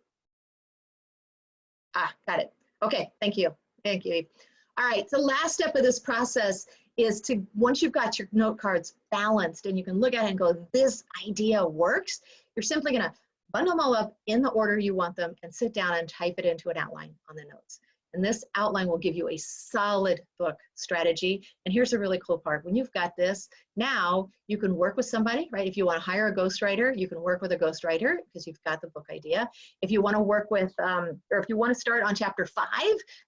Ah, got it. Okay, thank you. Thank you, Eve. All right, so last step of this process is to, once you've got your note cards balanced and you can look at it and go, this idea works, you're simply gonna bundle them all up in the order you want them and sit down and type it into an outline on the notes. And this outline will give you a solid book strategy. And here's the really cool part. When you've got this, now you can work with somebody, right? If you want to hire a ghostwriter, you can work with a ghostwriter because you've got the book idea. If you want to work with, or if you want to start on chapter 5,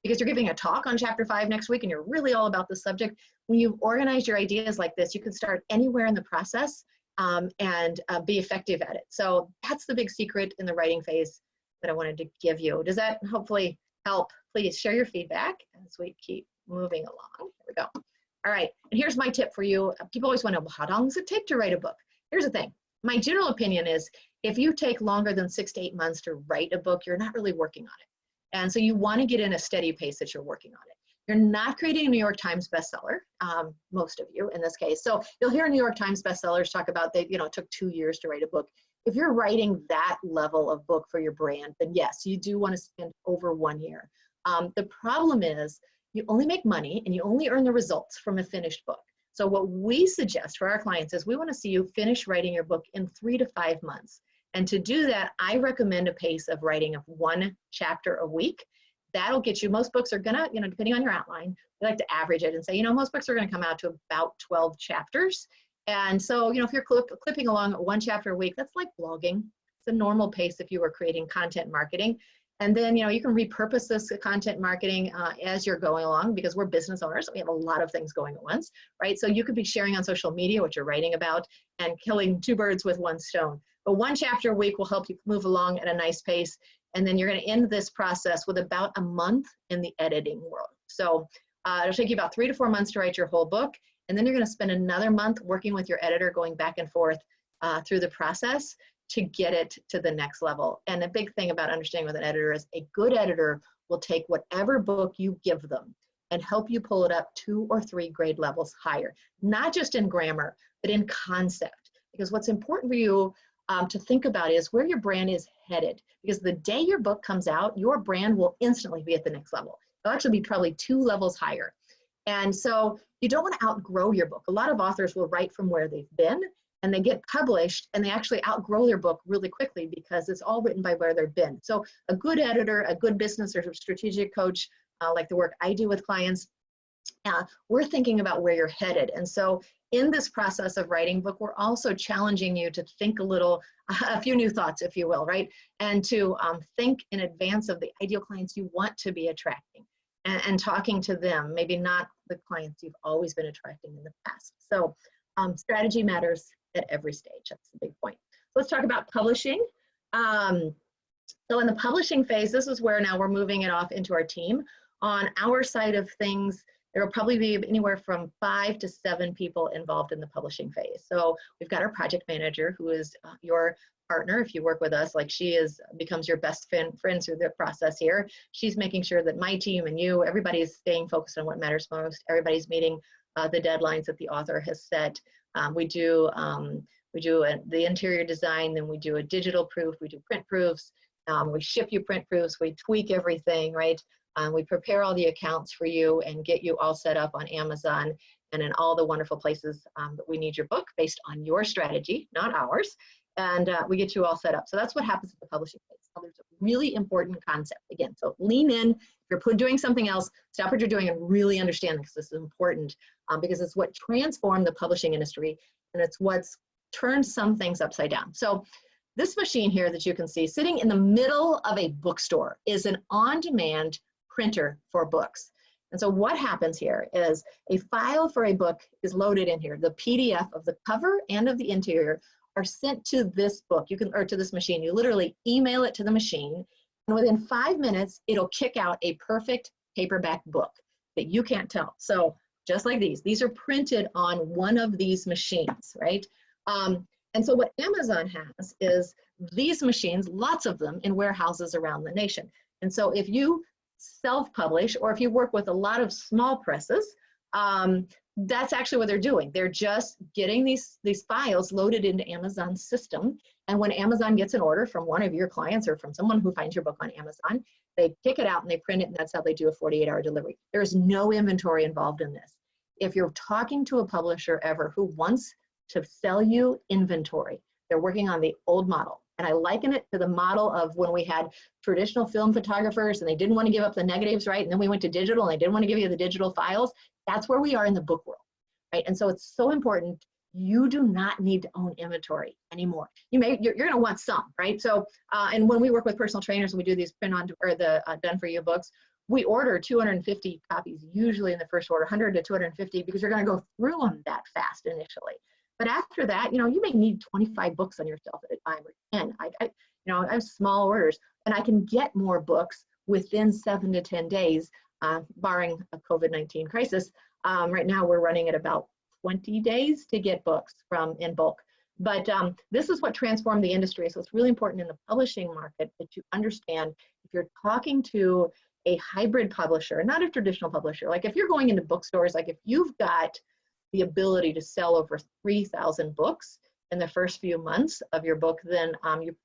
because you're giving a talk on chapter 5 next week and you're really all about the subject, when you've organized your ideas like this, you can start anywhere in the process and be effective at it. So that's the big secret in the writing phase that I wanted to give you. Does that hopefully help? Please share your feedback as we keep moving along. Here we go. All right, and here's my tip for you. People always want to know, well, how long does it take to write a book? Here's the thing. My general opinion is if you take longer than 6 to 8 months to write a book, you're not really working on it. And so you want to get in a steady pace that you're working on it. You're not creating a New York Times bestseller, most of you in this case. So you'll hear New York Times bestsellers talk about that, it took 2 years to write a book. If you're writing that level of book for your brand, then yes, you do want to spend over 1 year. The problem is you only make money and you only earn the results from a finished book. So what we suggest for our clients is we want to see you finish writing your book in 3 to 5 months. And to do that, I recommend a pace of writing of 1 chapter a week. That'll get you, most books are gonna, depending on your outline, we like to average it and say, most books are gonna come out to about 12 chapters. And so, if you're clipping along 1 chapter a week, that's like blogging. It's a normal pace if you were creating content marketing. And then, you can repurpose this content marketing as you're going along, because we're business owners. We have a lot of things going at once, right? So you could be sharing on social media what you're writing about and killing two birds with one stone. But one chapter a week will help you move along at a nice pace. And then you're going to end this process with about a month in the editing world. So it'll take you about 3 to 4 months to write your whole book. And then you're going to spend another month working with your editor, going back and forth through the process to get it to the next level. And a big thing about understanding with an editor is a good editor will take whatever book you give them and help you pull it up 2 or 3 grade levels higher, not just in grammar, but in concept. Because what's important for you to think about is where your brand is headed. Because the day your book comes out, your brand will instantly be at the next level. It'll actually be probably 2 levels higher. And so you don't want to outgrow your book. A lot of authors will write from where they've been, and they get published and they actually outgrow their book really quickly because it's all written by where they've been. So a good editor, a good business or strategic coach, like the work I do with clients, we're thinking about where you're headed. And so in this process of writing book, we're also challenging you to think a few new thoughts, if you will, right? And to think in advance of the ideal clients you want to be attracting and talking to them, maybe not the clients you've always been attracting in the past. So strategy matters at every stage. That's the big point. So let's talk about publishing. So in the publishing phase, this is where now we're moving it off into our team. On our side of things, there will probably be anywhere from 5 to 7 people involved in the publishing phase. So we've got our project manager, who is your partner. If you work with us, like becomes your best friend through the process here. She's making sure that my team and you, everybody's staying focused on what matters most. Everybody's meeting the deadlines that the author has set. We do the interior design, then we do a digital proof, we do print proofs, we ship you print proofs, we tweak everything, right? We prepare all the accounts for you and get you all set up on Amazon and in all the wonderful places that we need your book based on your strategy, not ours. And we get you all set up. So that's what happens at the publishing phase. So there's a really important concept again. So lean in. If you're doing something else, stop what you're doing and really understand this. This is important because it's what transformed the publishing industry, and it's what's turned some things upside down. So this machine here that you can see sitting in the middle of a bookstore is an on-demand printer for books. And so what happens here is a file for a book is loaded in here. The PDF of the cover and of the interior are sent to this book, or to this machine. You literally email it to the machine, and within 5 minutes, it'll kick out a perfect paperback book that you can't tell. So just like these are printed on one of these machines, right? And so what Amazon has is these machines, lots of them in warehouses around the nation. And so if you self-publish, or if you work with a lot of small presses, that's actually what they're doing. They're just getting these files loaded into Amazon's system. And when Amazon gets an order from one of your clients or from someone who finds your book on Amazon, they pick it out and they print it, and that's how they do a 48-hour delivery. There's no inventory involved in this. If you're talking to a publisher ever who wants to sell you inventory, they're working on the old model. And I liken it to the model of when we had traditional film photographers and they didn't want to give up the negatives, right? And then we went to digital and they didn't want to give you the digital files. That's where we are in the book world, right? And so it's so important. You do not need to own inventory anymore. You're going to want some, right? So, and when we work with personal trainers and we do these print on or the done for you books, we order 250 copies, usually in the first order, 100 to 250, because you're going to go through them that fast initially. But after that, you may need 25 books on yourself at a time, or 10. I have small orders, and I can get more books within 7 to 10 days, barring a COVID-19 crisis. Right now, we're running at about 20 days to get books in bulk. But this is what transformed the industry. So it's really important in the publishing market that you understand if you're talking to a hybrid publisher, not a traditional publisher. Like if you're going into bookstores, like if you've got the ability to sell over 3,000 books in the first few months of your book, then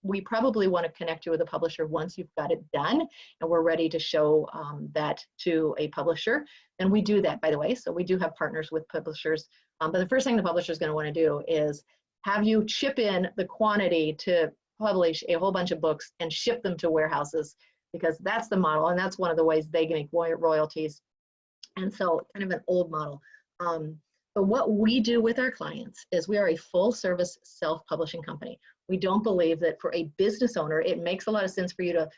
we probably want to connect you with a publisher once you've got it done and we're ready to show that to a publisher. And we do that, by the way. So we do have partners with publishers. But the first thing the publisher is going to want to do is have you chip in the quantity to publish a whole bunch of books and ship them to warehouses, because that's the model and that's one of the ways they make royalties. And so kind of an old model. But what we do with our clients is we are a full service self-publishing company. We don't believe that for a business owner, it makes a lot of sense for you to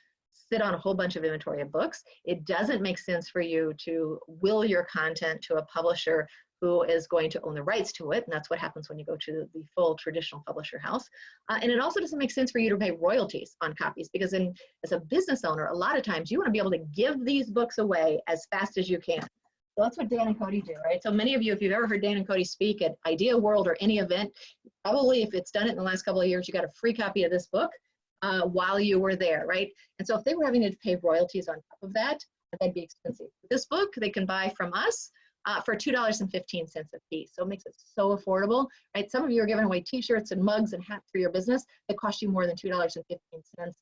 sit on a whole bunch of inventory of books. It doesn't make sense for you to will your content to a publisher who is going to own the rights to it. And that's what happens when you go to the full traditional publisher house. And it also doesn't make sense for you to pay royalties on copies, because as a business owner, a lot of times you want to be able to give these books away as fast as you can. So that's what Dan and Cody do, right? So many of you, if you've ever heard Dan and Cody speak at Idea World or any event, probably if it's done it in the last couple of years, you got a free copy of this book while you were there, right? And so if they were having to pay royalties on top of that, that'd be expensive. This book they can buy from us for $2.15 a piece. So it makes it so affordable, right? Some of you are giving away t-shirts and mugs and hats for your business that cost you more than $2.15, and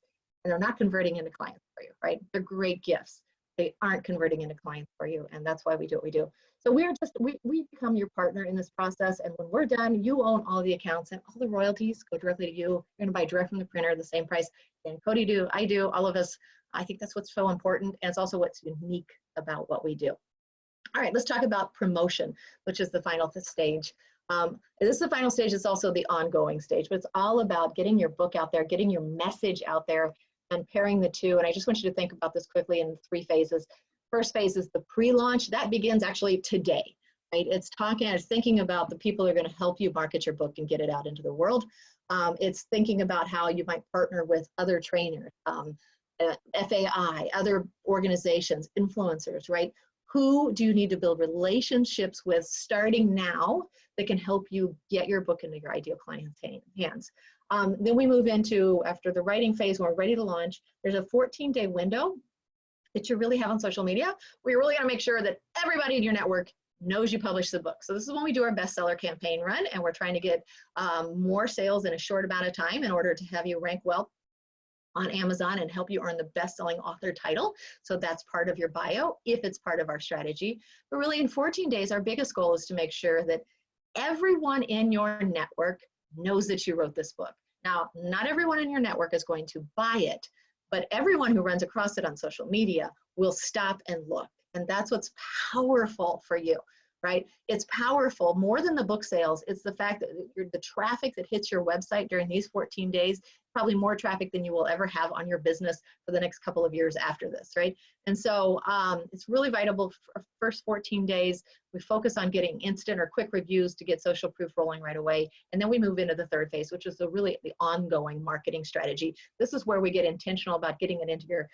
they're not converting into clients for you, right? They're great gifts. They aren't converting into clients for you, and that's why we do what we do. So we become your partner in this process, and when we're done, you own all the accounts, and all the royalties go directly to you. You're gonna buy direct from the printer, the same price. And Cody do, I do, all of us. I think that's what's so important, and it's also what's unique about what we do. All right, let's talk about promotion, which is the final stage. This is the final stage. It's also the ongoing stage, but it's all about getting your book out there, getting your message out there, and pairing the two. And I just want you to think about this quickly in 3 phases. First phase is the pre-launch. That begins actually today, right? It's thinking about the people who are going to help you market your book and get it out into the world. It's thinking about how you might partner with other trainers, FAI, other organizations, influencers, right? Who do you need to build relationships with starting now that can help you get your book into your ideal client's hands? Then we move into, after the writing phase, when we're ready to launch, there's a 14-day window that you really have on social media, where you're really gonna make sure that everybody in your network knows you published the book. So this is when we do our bestseller campaign run, and we're trying to get more sales in a short amount of time in order to have you rank well on Amazon and help you earn the best-selling author title. So that's part of your bio, if it's part of our strategy. But really in 14 days, our biggest goal is to make sure that everyone in your network knows that you wrote this book. Now, not everyone in your network is going to buy it, but everyone who runs across it on social media will stop and look. And that's what's powerful for you, right? It's powerful more than the book sales. It's the fact that the traffic that hits your website during these 14 days, probably more traffic than you will ever have on your business for the next couple of years after this, right? And so it's really vital for first 14 days. We focus on getting instant or quick reviews to get social proof rolling right away. And then we move into the third phase, which is really the ongoing marketing strategy. This is where we get intentional about getting it into your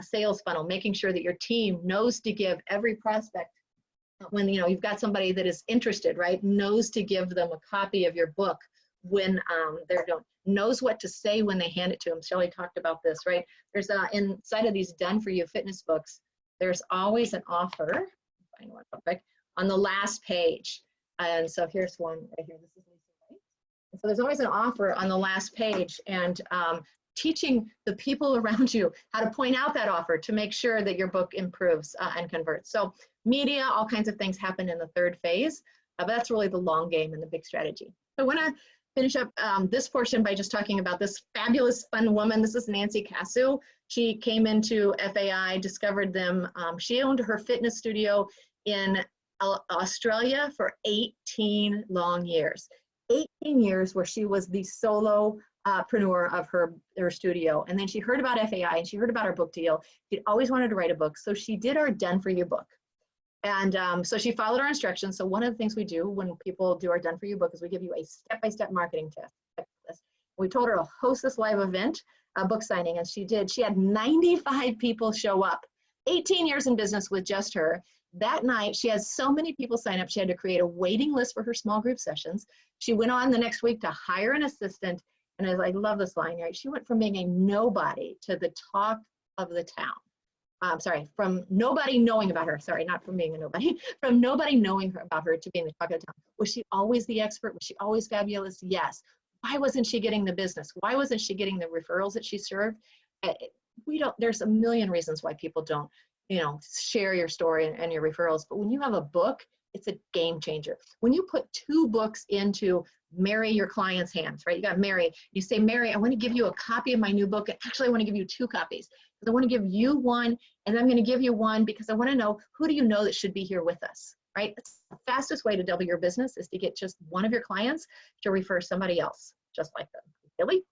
sales funnel, making sure that your team knows to give every prospect, when you've got somebody that is interested, right, knows to give them a copy of your book when knows what to say when they hand it to them. Shelley talked about this, right? There's inside of these done for you fitness books, there's always an offer, find one real quick, on the last page. And so here's one right here. This is Lisa, right? And so there's always an offer on the last page, and teaching the people around you how to point out that offer to make sure that your book improves and converts. So media, all kinds of things happen in the third phase, but that's really the long game and the big strategy. So I want to finish up this portion by just talking about this fabulous, fun woman. This is Nancy Casu. She came into FAI, discovered them. She owned her fitness studio in Australia for 18 long years. 18 years where she was the solopreneur of her studio. And then she heard about FAI and she heard about our book deal. She'd always wanted to write a book. So she did our Done For You book. And so she followed our instructions. So one of the things we do when people do our Done For You book is we give you a step-by-step marketing test. We told her to host this live event, book signing, and she did. She had 95 people show up. 18 years in business with just her. That night, she had so many people sign up, she had to create a waiting list for her small group sessions. She went on the next week to hire an assistant. And I love this line, right? She went from being a nobody to the talk of the town. From nobody knowing about her, not from being a nobody, from nobody knowing about her to being the talk of the town. Was she always the expert? Was she always fabulous? Yes. Why wasn't she getting the business? Why wasn't she getting the referrals that she served? There's a million reasons why people don't, share your story and your referrals. But when you have a book, it's a game changer. When you put 2 books into Mary, your client's hands, right? You got Mary, you say, Mary, I want to give you a copy of my new book. Actually, I want to give you 2 copies. I want to give you one, and I'm going to give you one because I want to know, who do you know that should be here with us, right? It's the fastest way to double your business is to get just one of your clients to refer somebody else just like them. Billy?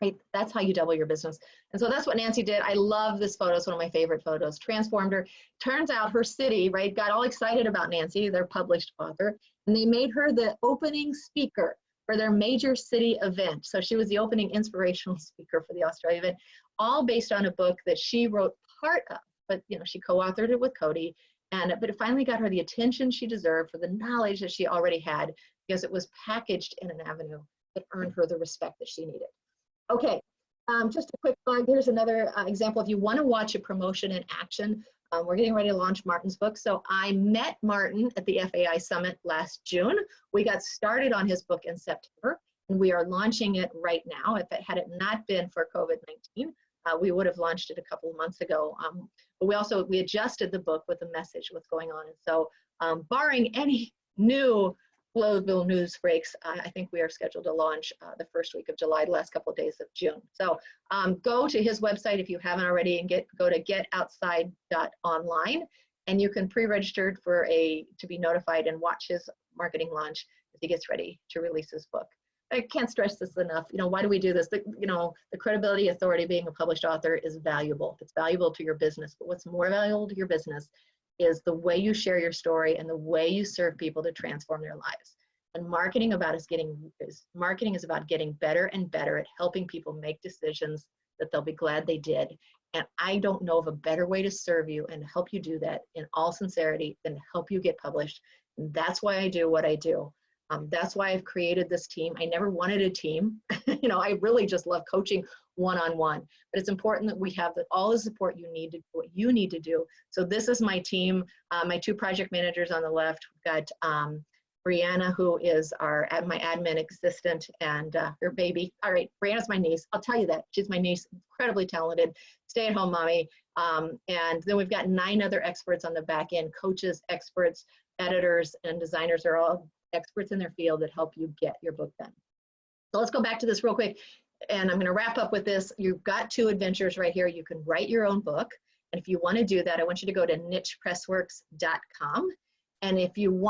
right? That's how you double your business. And so that's what Nancy did. I love this photo. It's one of my favorite photos. Transformed her. Turns out her city, right, got all excited about Nancy, their published author, and they made her the opening speaker for their major city event. So she was the opening inspirational speaker for the Australia event, all based on a book that she wrote part of, but you know, she co-authored it with Cody, but it finally got her the attention she deserved for the knowledge that she already had, because it was packaged in an avenue that earned her the respect that she needed. Okay, just a quick plug. Here's another example. If you want to watch a promotion in action, we're getting ready to launch Martin's book. So I met Martin at the FAI Summit last June. We got started on his book in September, and we are launching it right now. If it had it not been for COVID-19, we would have launched it a couple of months ago. But we adjusted the book with the message, what's going on. And so barring any new global news breaks, I think we are scheduled to launch the first week of July, the last couple of days of June. So go to his website if you haven't already, and go to getoutside.online, and you can pre-register to be notified and watch his marketing launch as he gets ready to release his book. I can't stress this enough. You know, why do we do this? The credibility, authority, being a published author is valuable. It's valuable to your business, but what's more valuable to your business is the way you share your story and the way you serve people to transform their lives. And marketing is about getting better and better at helping people make decisions that they'll be glad they did. And I don't know of a better way to serve you and help you do that in all sincerity than to help you get published. And that's why I do what I do. That's why I've created this team. I never wanted a team. You know, I really just love coaching one-on-one, but it's important that we have all the support you need to do what you need to do. So this is my team, my two project managers on the left. We've got Brianna, who is my admin assistant, and her baby. All right, Brianna's my niece. I'll tell you that. She's my niece, incredibly talented, stay-at-home mommy. And then we've got 9 other experts on the back end, coaches, experts, editors, and designers are all experts in their field that help you get your book done. So let's go back to this real quick, and I'm going to wrap up with this. You've got 2 adventures right here. You can write your own book, and if you want to do that, I want you to go to nichepressworks.com. And if you've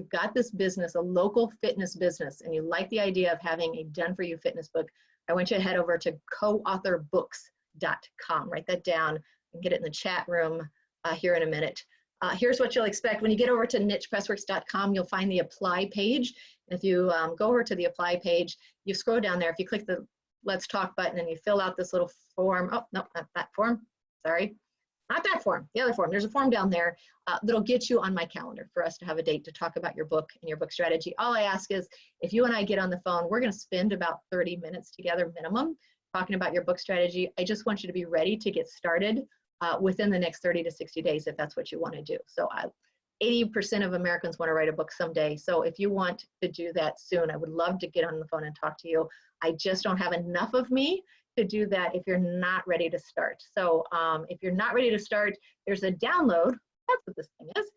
got this business, a local fitness business, and you like the idea of having a done-for-you fitness book, I want you to head over to CoAuthorBooks.com. Write that down and get it in the chat room here in a minute. Here's what you'll expect. When you get over to nichepressworks.com, you'll find the apply page. And if you go over to the apply page, you scroll down there. If you click the Let's Talk button and you fill out this little form. Oh, no, not that form. Sorry. Not that form, the other form. There's a form down there that'll get you on my calendar for us to have a date to talk about your book and your book strategy. All I ask is, if you and I get on the phone, we're going to spend about 30 minutes together minimum talking about your book strategy. I just want you to be ready to get started within the next 30 to 60 days if that's what you want to do. So 80% of Americans want to write a book someday. So if you want to do that soon, I would love to get on the phone and talk to you. I just don't have enough of me to do that if you're not ready to start. So if you're not ready to start, there's a download. That's what this thing is.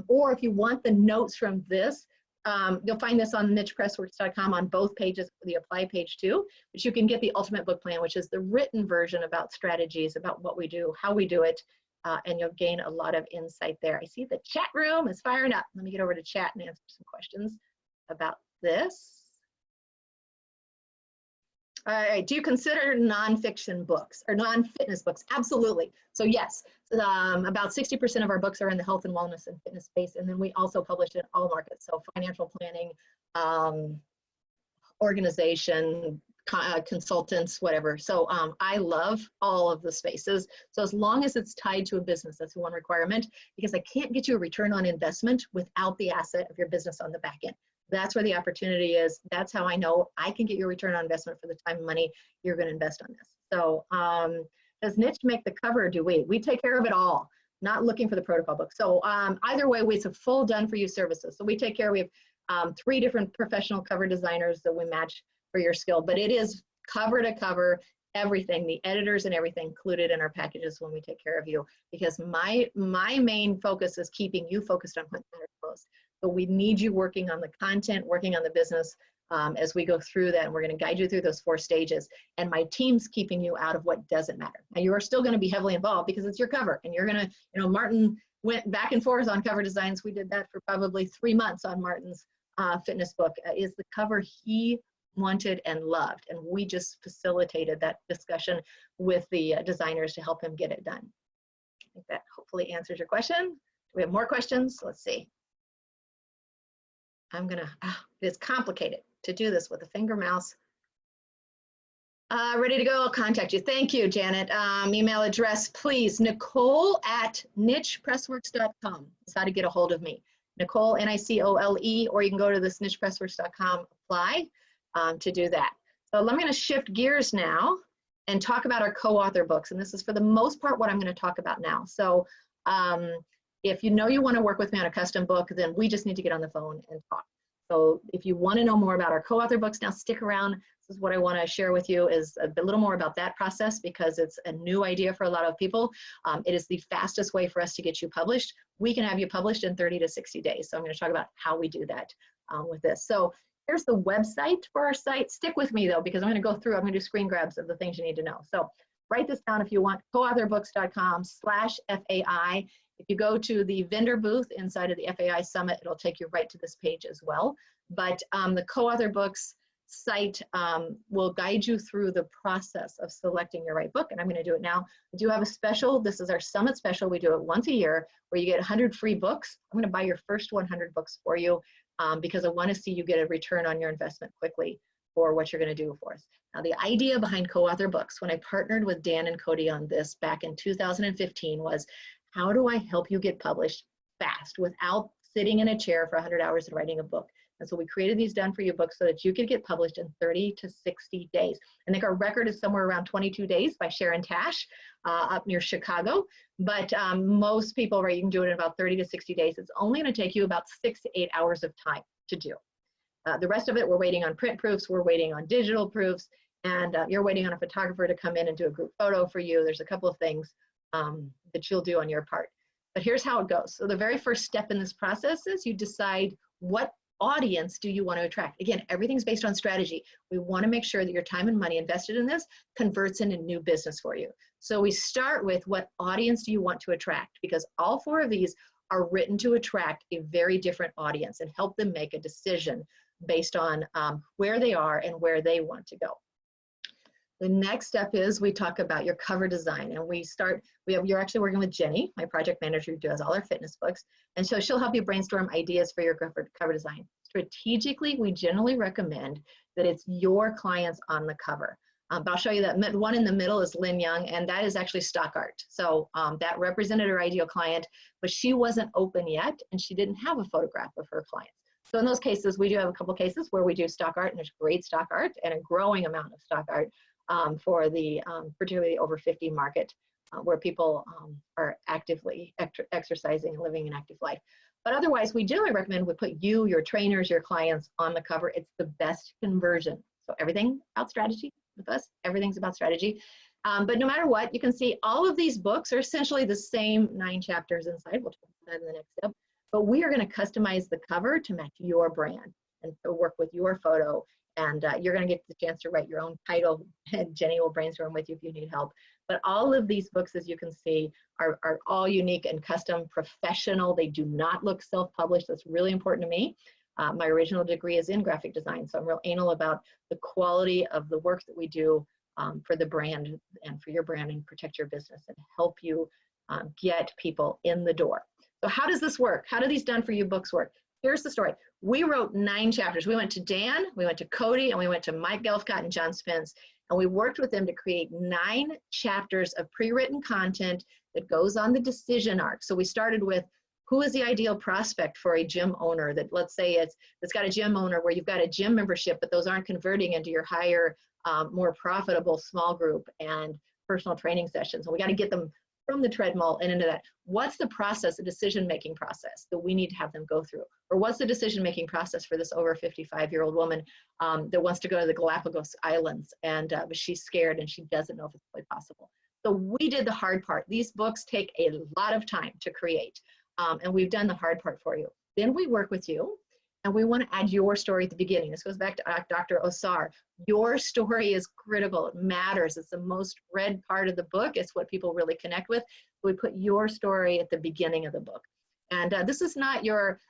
Or if you want the notes from this, you'll find this on nichepressworks.com on both pages, the apply page too. But you can get the ultimate book plan, which is the written version about strategies, about what we do, how we do it, and you'll gain a lot of insight there. I see the chat room is firing up. Let me get over to chat and answer some questions about this. All right, do you consider nonfiction books or non-fitness books? Absolutely. So yes, about 60% of our books are in the health and wellness and fitness space. And then we also publish in all markets. So financial planning, organization, consultants, whatever. So I love all of the spaces. So as long as it's tied to a business, that's one requirement, because I can't get you a return on investment without the asset of your business on the back end. That's where the opportunity is. That's how I know I can get your return on investment for the time and money you're going to invest on this. So does Niche make the cover or do we? We take care of it all, not looking for the protocol book. So either way, it's a full done for you services. So we take care, we have 3 different professional cover designers that we match for your skill, but it is cover to cover, everything, the editors and everything included in our packages when we take care of you, because my main focus is keeping you focused on what matters most. So we need you working on the content, working on the business as we go through that. And we're going to guide you through those 4 stages. And my team's keeping you out of what doesn't matter. Now you are still going to be heavily involved because it's your cover. And you're going to, Martin went back and forth on cover designs. We did that for probably 3 months on Martin's fitness book. Is the cover he wanted and loved. And we just facilitated that discussion with the designers to help him get it done. I think that hopefully answers your question. Do we have more questions? Let's see. It's complicated to do this with a finger mouse. Ready to go, I'll contact you. Thank you, Janet. Email address, please, Nicole@nichepressworks.com is how to get a hold of me. Nicole, Nicole, or you can go to this nichepressworks.com, apply to do that. So I'm going to shift gears now and talk about our co-author books. And this is for the most part what I'm going to talk about now. So if you know you want to work with me on a custom book, then we just need to get on the phone and talk. So if you want to know more about our co-author books, now stick around. This is what I want to share with you is a little more about that process because it's a new idea for a lot of people. It is the fastest way for us to get you published. We can have you published in 30 to 60 days. So I'm going to talk about how we do that with this. So here's the website for our site. Stick with me though, because I'm going to go through, I'm going to do screen grabs of the things you need to know. So write this down if you want, coauthorbooks.com/FAI. If you go to the vendor booth inside of the FAI Summit, it'll take you right to this page as well. But the co-author books site will guide you through the process of selecting your right book, and I'm going to do it now. We do have a special. This is our Summit special. We do it once a year where you get 100 free books. I'm going to buy your first 100 books for you because I want to see you get a return on your investment quickly for what you're going to do for us. Now, the idea behind co-author books, when I partnered with Dan and Cody on this back in 2015 was, how do I help you get published fast without sitting in a chair for 100 hours and writing a book? And so we created these done for you books so that you could get published in 30 to 60 days. I think our record is somewhere around 22 days by Sharon Tash up near Chicago. But most people, right, you can do it in about 30 to 60 days. It's only going to take you about 6 to 8 hours of time to do. The rest of it, we're waiting on print proofs, we're waiting on digital proofs, and you're waiting on a photographer to come in and do a group photo for you. There's a couple of things that you'll do on your part. But here's how it goes. So the very first step in this process is you decide what audience do you want to attract. Again, everything's based on strategy. We want to make sure that your time and money invested in this converts into new business for you. So we start with what audience do you want to attract, because all 4 of these are written to attract a very different audience and help them make a decision based on where they are and where they want to go. The next step is we talk about your cover design, and you're actually working with Jenny, my project manager who does all our fitness books, and so she'll help you brainstorm ideas for your cover design. Strategically, we generally recommend that it's your clients on the cover. But I'll show you that one in the middle is Lynn Young, and that is actually stock art. So that represented her ideal client, but she wasn't open yet, and she didn't have a photograph of her clients. So in those cases, we do have a couple cases where we do stock art, and there's great stock art and a growing amount of stock art for the particularly over 50 market where people are actively exercising and living an active life. But otherwise, we generally recommend we put you, your trainers, your clients on the cover. It's the best conversion. So everything about strategy with us, everything's about strategy. But no matter what, you can see all of these books are essentially the same 9 chapters inside. We'll talk about that in the next step. But we are going to customize the cover to match your brand and to work with your photo. And you're going to get the chance to write your own title, and Jenny will brainstorm with you if you need help. But all of these books, as you can see, are all unique and custom, professional. They do not look self-published. That's really important to me. My original degree is in graphic design, so I'm real anal about the quality of the work that we do for the brand and for your brand and protect your business and help you get people in the door. So how does this work? How do these done for you books work? Here's the story. We wrote 9 chapters. We went to Dan, we went to Cody, and we went to Mike Gelfcott and John Spence, and we worked with them to create 9 chapters of pre-written content that goes on the decision arc. So we started with who is the ideal prospect for a gym owner that, let's say it's got a gym owner where you've got a gym membership, but those aren't converting into your higher, more profitable small group and personal training sessions. And we got to get them from the treadmill and into that. What's the process, the decision-making process that we need to have them go through? Or what's the decision-making process for this over 55-year-old woman that wants to go to the Galapagos Islands and but she's scared and she doesn't know if it's really possible. So we did the hard part. These books take a lot of time to create, and we've done the hard part for you. Then we work with you, and we want to add your story at the beginning. This goes back to Dr. Osar. Your story is critical. It matters. It's the most read part of the book. It's what people really connect with. We put your story at the beginning of the book. And this is not your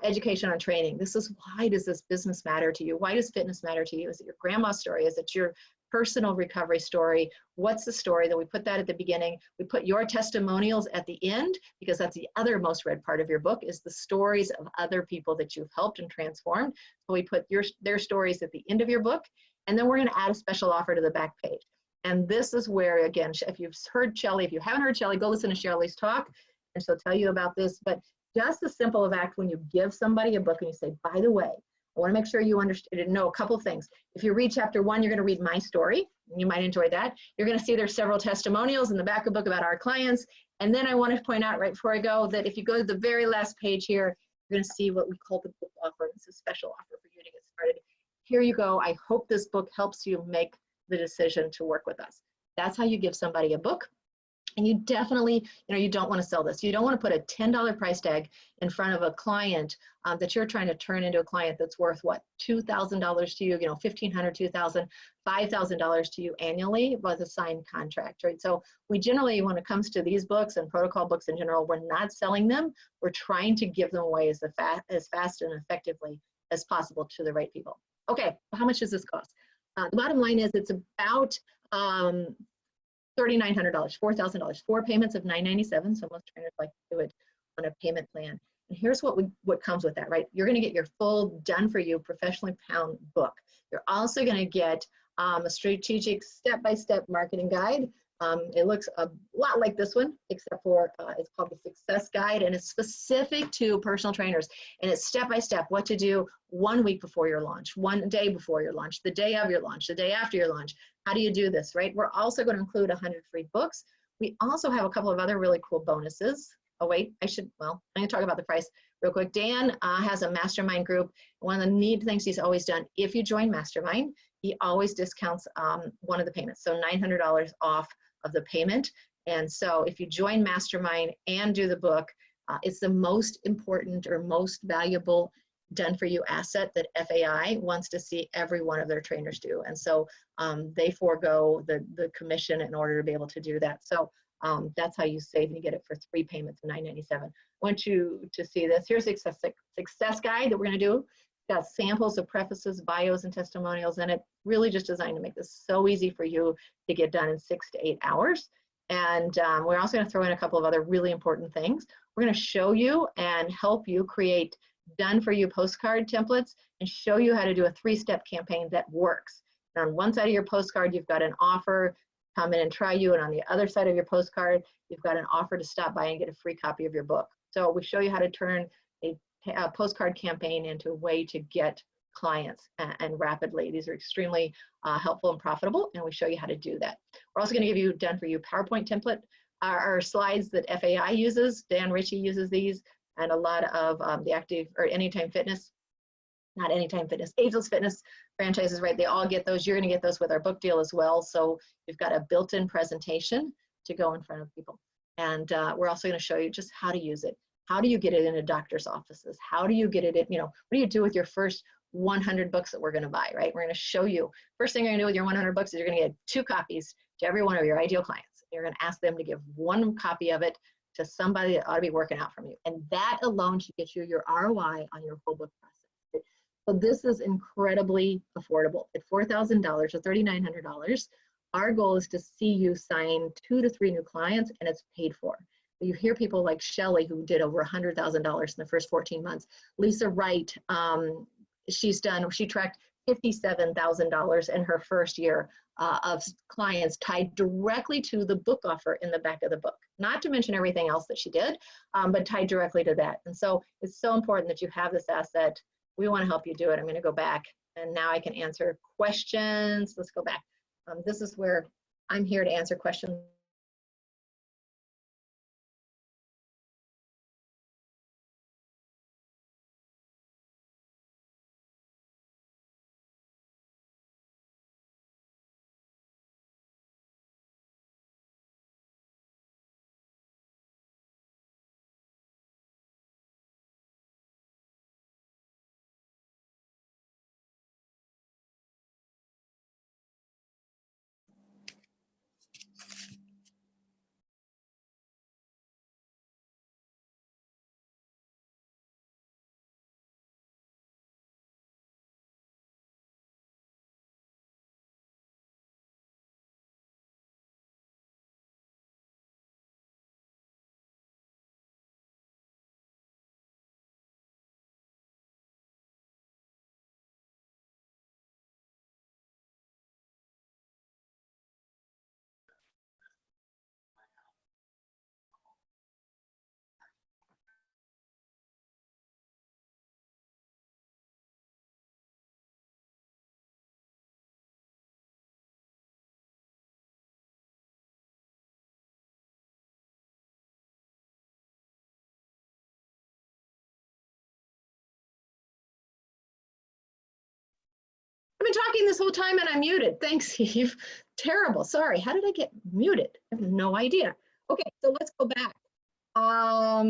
education on training. This is why does this business matter to you? Why does fitness matter to you? Is it your grandma's story? Is it your personal recovery story? What's the story? That we put that at the beginning. We put your testimonials at the end, because that's the other most read part of your book, is the stories of other people that you've helped and transformed. So we put their stories at the end of your book, and then we're going to add a special offer to the back page. And this is where, again, if you've heard Shelley, if you haven't heard Shelley, go listen to Shelley's talk, and she'll tell you about this. But just the simple of act when you give somebody a book and you say, by the way, I want to make sure you understand and know a couple of things. If you read chapter 1, you're going to read my story. You might enjoy that. You're going to see there's several testimonials in the back of the book about our clients. And then I want to point out right before I go that if you go to the very last page here, you're going to see what we call the book offer. It's a special offer for you to get started. Here you go. I hope this book helps you make the decision to work with us. That's how you give somebody a book. And you definitely, you don't want to sell this. You don't want to put a $10 price tag in front of a client that you're trying to turn into a client that's worth what, $2,000 to you, $1,500, $2,000, $5,000 to you annually with a signed contract, right? So we generally, when it comes to these books and protocol books in general, we're not selling them. We're trying to give them away as fast and effectively as possible to the right people. Okay, how much does this cost? The bottom line is it's about $3,900, $4,000, 4 payments of $997. So most trainers like to do it on a payment plan. And here's what comes with that, right? You're going to get your full done for you professionally bound book. You're also going to get a strategic step-by-step marketing guide. It looks a lot like this one, except for it's called the Success Guide, and it's specific to personal trainers. And it's step-by-step what to do 1 week before your launch, 1 day before your launch, the day of your launch, the day after your launch. How do you do this, right? We're also going to include 100 free books. We also have a couple of other really cool bonuses. Oh, wait, I'm going to talk about the price real quick. Dan has a mastermind group. One of the neat things he's always done, if you join mastermind, he always discounts one of the payments. So $900 off of the payment. And so if you join mastermind and do the book, it's the most important or most valuable done for you asset that FAI wants to see every one of their trainers do. And so they forego the commission in order to be able to do that. So that's how you save, and you get it for 3 payments of $997. I want you to see this. Here's the success guide that we're going to do. It's got samples of prefaces, bios, and testimonials in it. Really just designed to make this so easy for you to get done in 6 to 8 hours. And we're also going to throw in a couple of other really important things. We're going to show you and help you create done for you postcard templates and show you how to do a 3-step campaign that works. And on one side of your postcard, you've got an offer, come in and try you. And on the other side of your postcard, you've got an offer to stop by and get a free copy of your book. So we show you how to turn a postcard campaign into a way to get clients and rapidly. These are extremely helpful and profitable, and we show you how to do that. We're also going to give you done for you PowerPoint template. Our slides that FAI uses, Dan Ritchie uses these, and a lot of the active or Anytime Fitness, not Anytime Fitness, Ageless Fitness franchises, right? They all get those. You're going to get those with our book deal as well. So you've got a built-in presentation to go in front of people. And we're also going to show you just how to use it. How do you get it into doctor's offices? How do you get it in, what do you do with your first 100 books that we're going to buy, right? We're going to show you. First thing you're going to do with your 100 books is you're going to get 2 copies to every one of your ideal clients. You're going to ask them to give 1 copy of it to somebody that ought to be working out from you. And that alone should get you your ROI on your whole book process. Right? So this is incredibly affordable. At $4,000 or $3,900, our goal is to see you sign 2 to 3 new clients, and it's paid for. You hear people like Shelley, who did over $100,000 in the first 14 months. Lisa Wright, she tracked $57,000 in her first year of clients tied directly to the book offer in the back of the book. Not to mention everything else that she did, but tied directly to that. And so it's so important that you have this asset. We want to help you do it. I'm going to go back, and now I can answer questions. Let's go back. This is where I'm here to answer questions. I've been talking this whole time and I'm muted. Thanks, Eve. Terrible. Sorry. How did I get muted? I have no idea. Okay, so let's go back. Let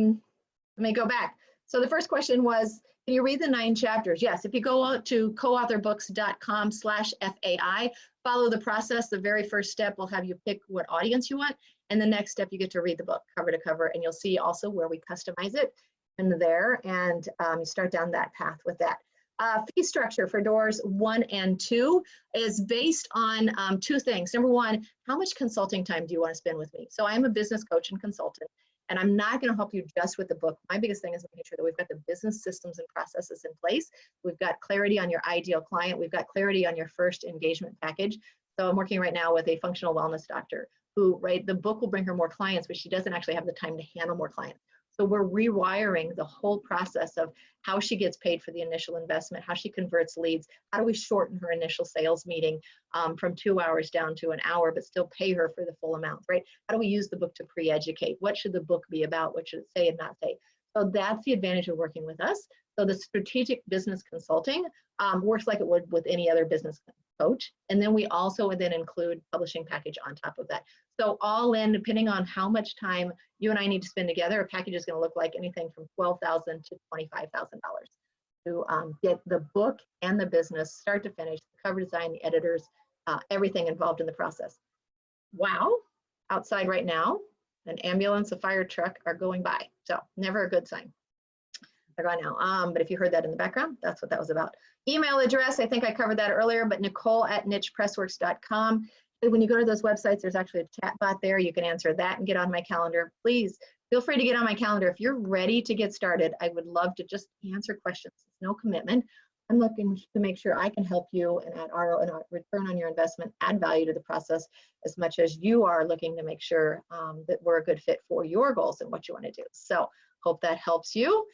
me go back. So the first question was, can you read the 9 chapters? Yes, if you go out to coauthorbooks.com/FAI, follow the process. The very first step will have you pick what audience you want. And the next step, you get to read the book cover to cover. And you'll see also where we customize it in there. And you start down that path with that. Fee structure for doors 1 and 2 is based on 2 things. Number 1, how much consulting time do you want to spend with me? So I'm a business coach and consultant, and I'm not going to help you just with the book. My biggest thing is making sure that we've got the business systems and processes in place. We've got clarity on your ideal client. We've got clarity on your first engagement package. So I'm working right now with a functional wellness doctor who, right, the book will bring her more clients, but she doesn't actually have the time to handle more clients. So we're rewiring the whole process of how she gets paid for the initial investment, how she converts leads, how do we shorten her initial sales meeting from 2 hours down to an hour, but still pay her for the full amount, right? How do we use the book to pre-educate? What should the book be about? What should it say and not say? So that's the advantage of working with us. So the strategic business consulting works like it would with any other business coach. And then we also would then include publishing package on top of that. So all in, depending on how much time you and I need to spend together, a package is going to look like anything from $12,000 to $25,000 to get the book and the business start to finish, the cover design, the editors, everything involved in the process. Wow, outside right now, an ambulance, a fire truck are going by. So never a good sign. They're gone now. But if you heard that in the background, that's what that was about. Email address, I think I covered that earlier, but Nicole@nichepressworks.com. When you go to those websites, there's actually a chat bot there. You can answer that and get on my calendar. Please feel free to get on my calendar. If you're ready to get started, I would love to just answer questions. It's no commitment. I'm looking to make sure I can help you and add return on your investment, add value to the process as much as you are looking to make sure that we're a good fit for your goals and what you want to do. So hope that helps you.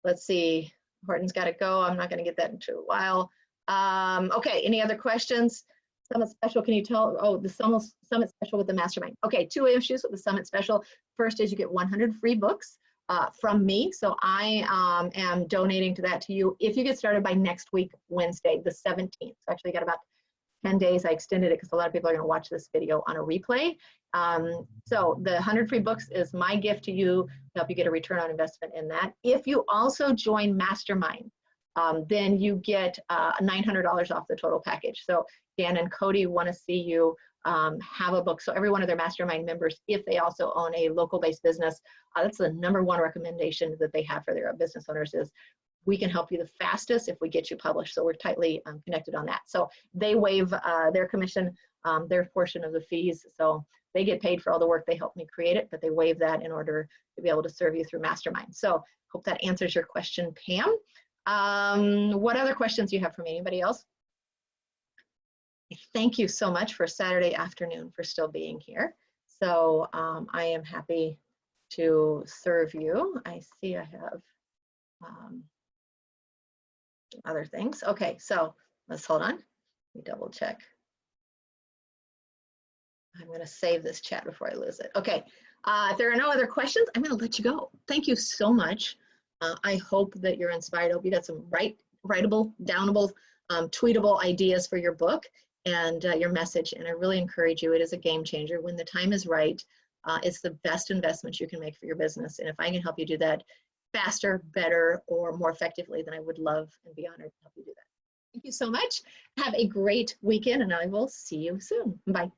Let's see, Horton's got to go. I'm not going to get that into a while. Okay, any other questions? Summit Special, can you tell? Oh, the Summit Special with the Mastermind. Okay, 2 issues with the Summit Special. First is you get 100 free books from me. So I am donating to that to you if you get started by next week, Wednesday, the 17th. So actually got about 10 days. I extended it because a lot of people are going to watch this video on a replay. So the 100 free books is my gift to you to help you get a return on investment in that. If you also join Mastermind, then you get $900 off the total package. So Dan and Cody want to see you have a book. So every one of their Mastermind members, if they also own a local-based business, that's the #1 recommendation that they have for their business owners is we can help you the fastest if we get you published. So we're tightly connected on that. So they waive their commission, their portion of the fees. So they get paid for all the work. They helped me create it, but they waive that in order to be able to serve you through Mastermind. So hope that answers your question, Pam. What other questions do you have for me? Anybody else? Thank you so much for Saturday afternoon for still being here. So I am happy to serve you. I see I have other things. Okay, so let's hold on. Let me double check. I'm going to save this chat before I lose it. Okay, if there are no other questions, I'm going to let you go. Thank you so much. I hope that you're inspired. I hope you got some writable, downable, tweetable ideas for your book and your message. And I really encourage you. It is a game changer. When the time is right, it's the best investment you can make for your business. And if I can help you do that faster, better, or more effectively, then I would love and be honored to help you do that. Thank you so much. Have a great weekend, and I will see you soon. Bye.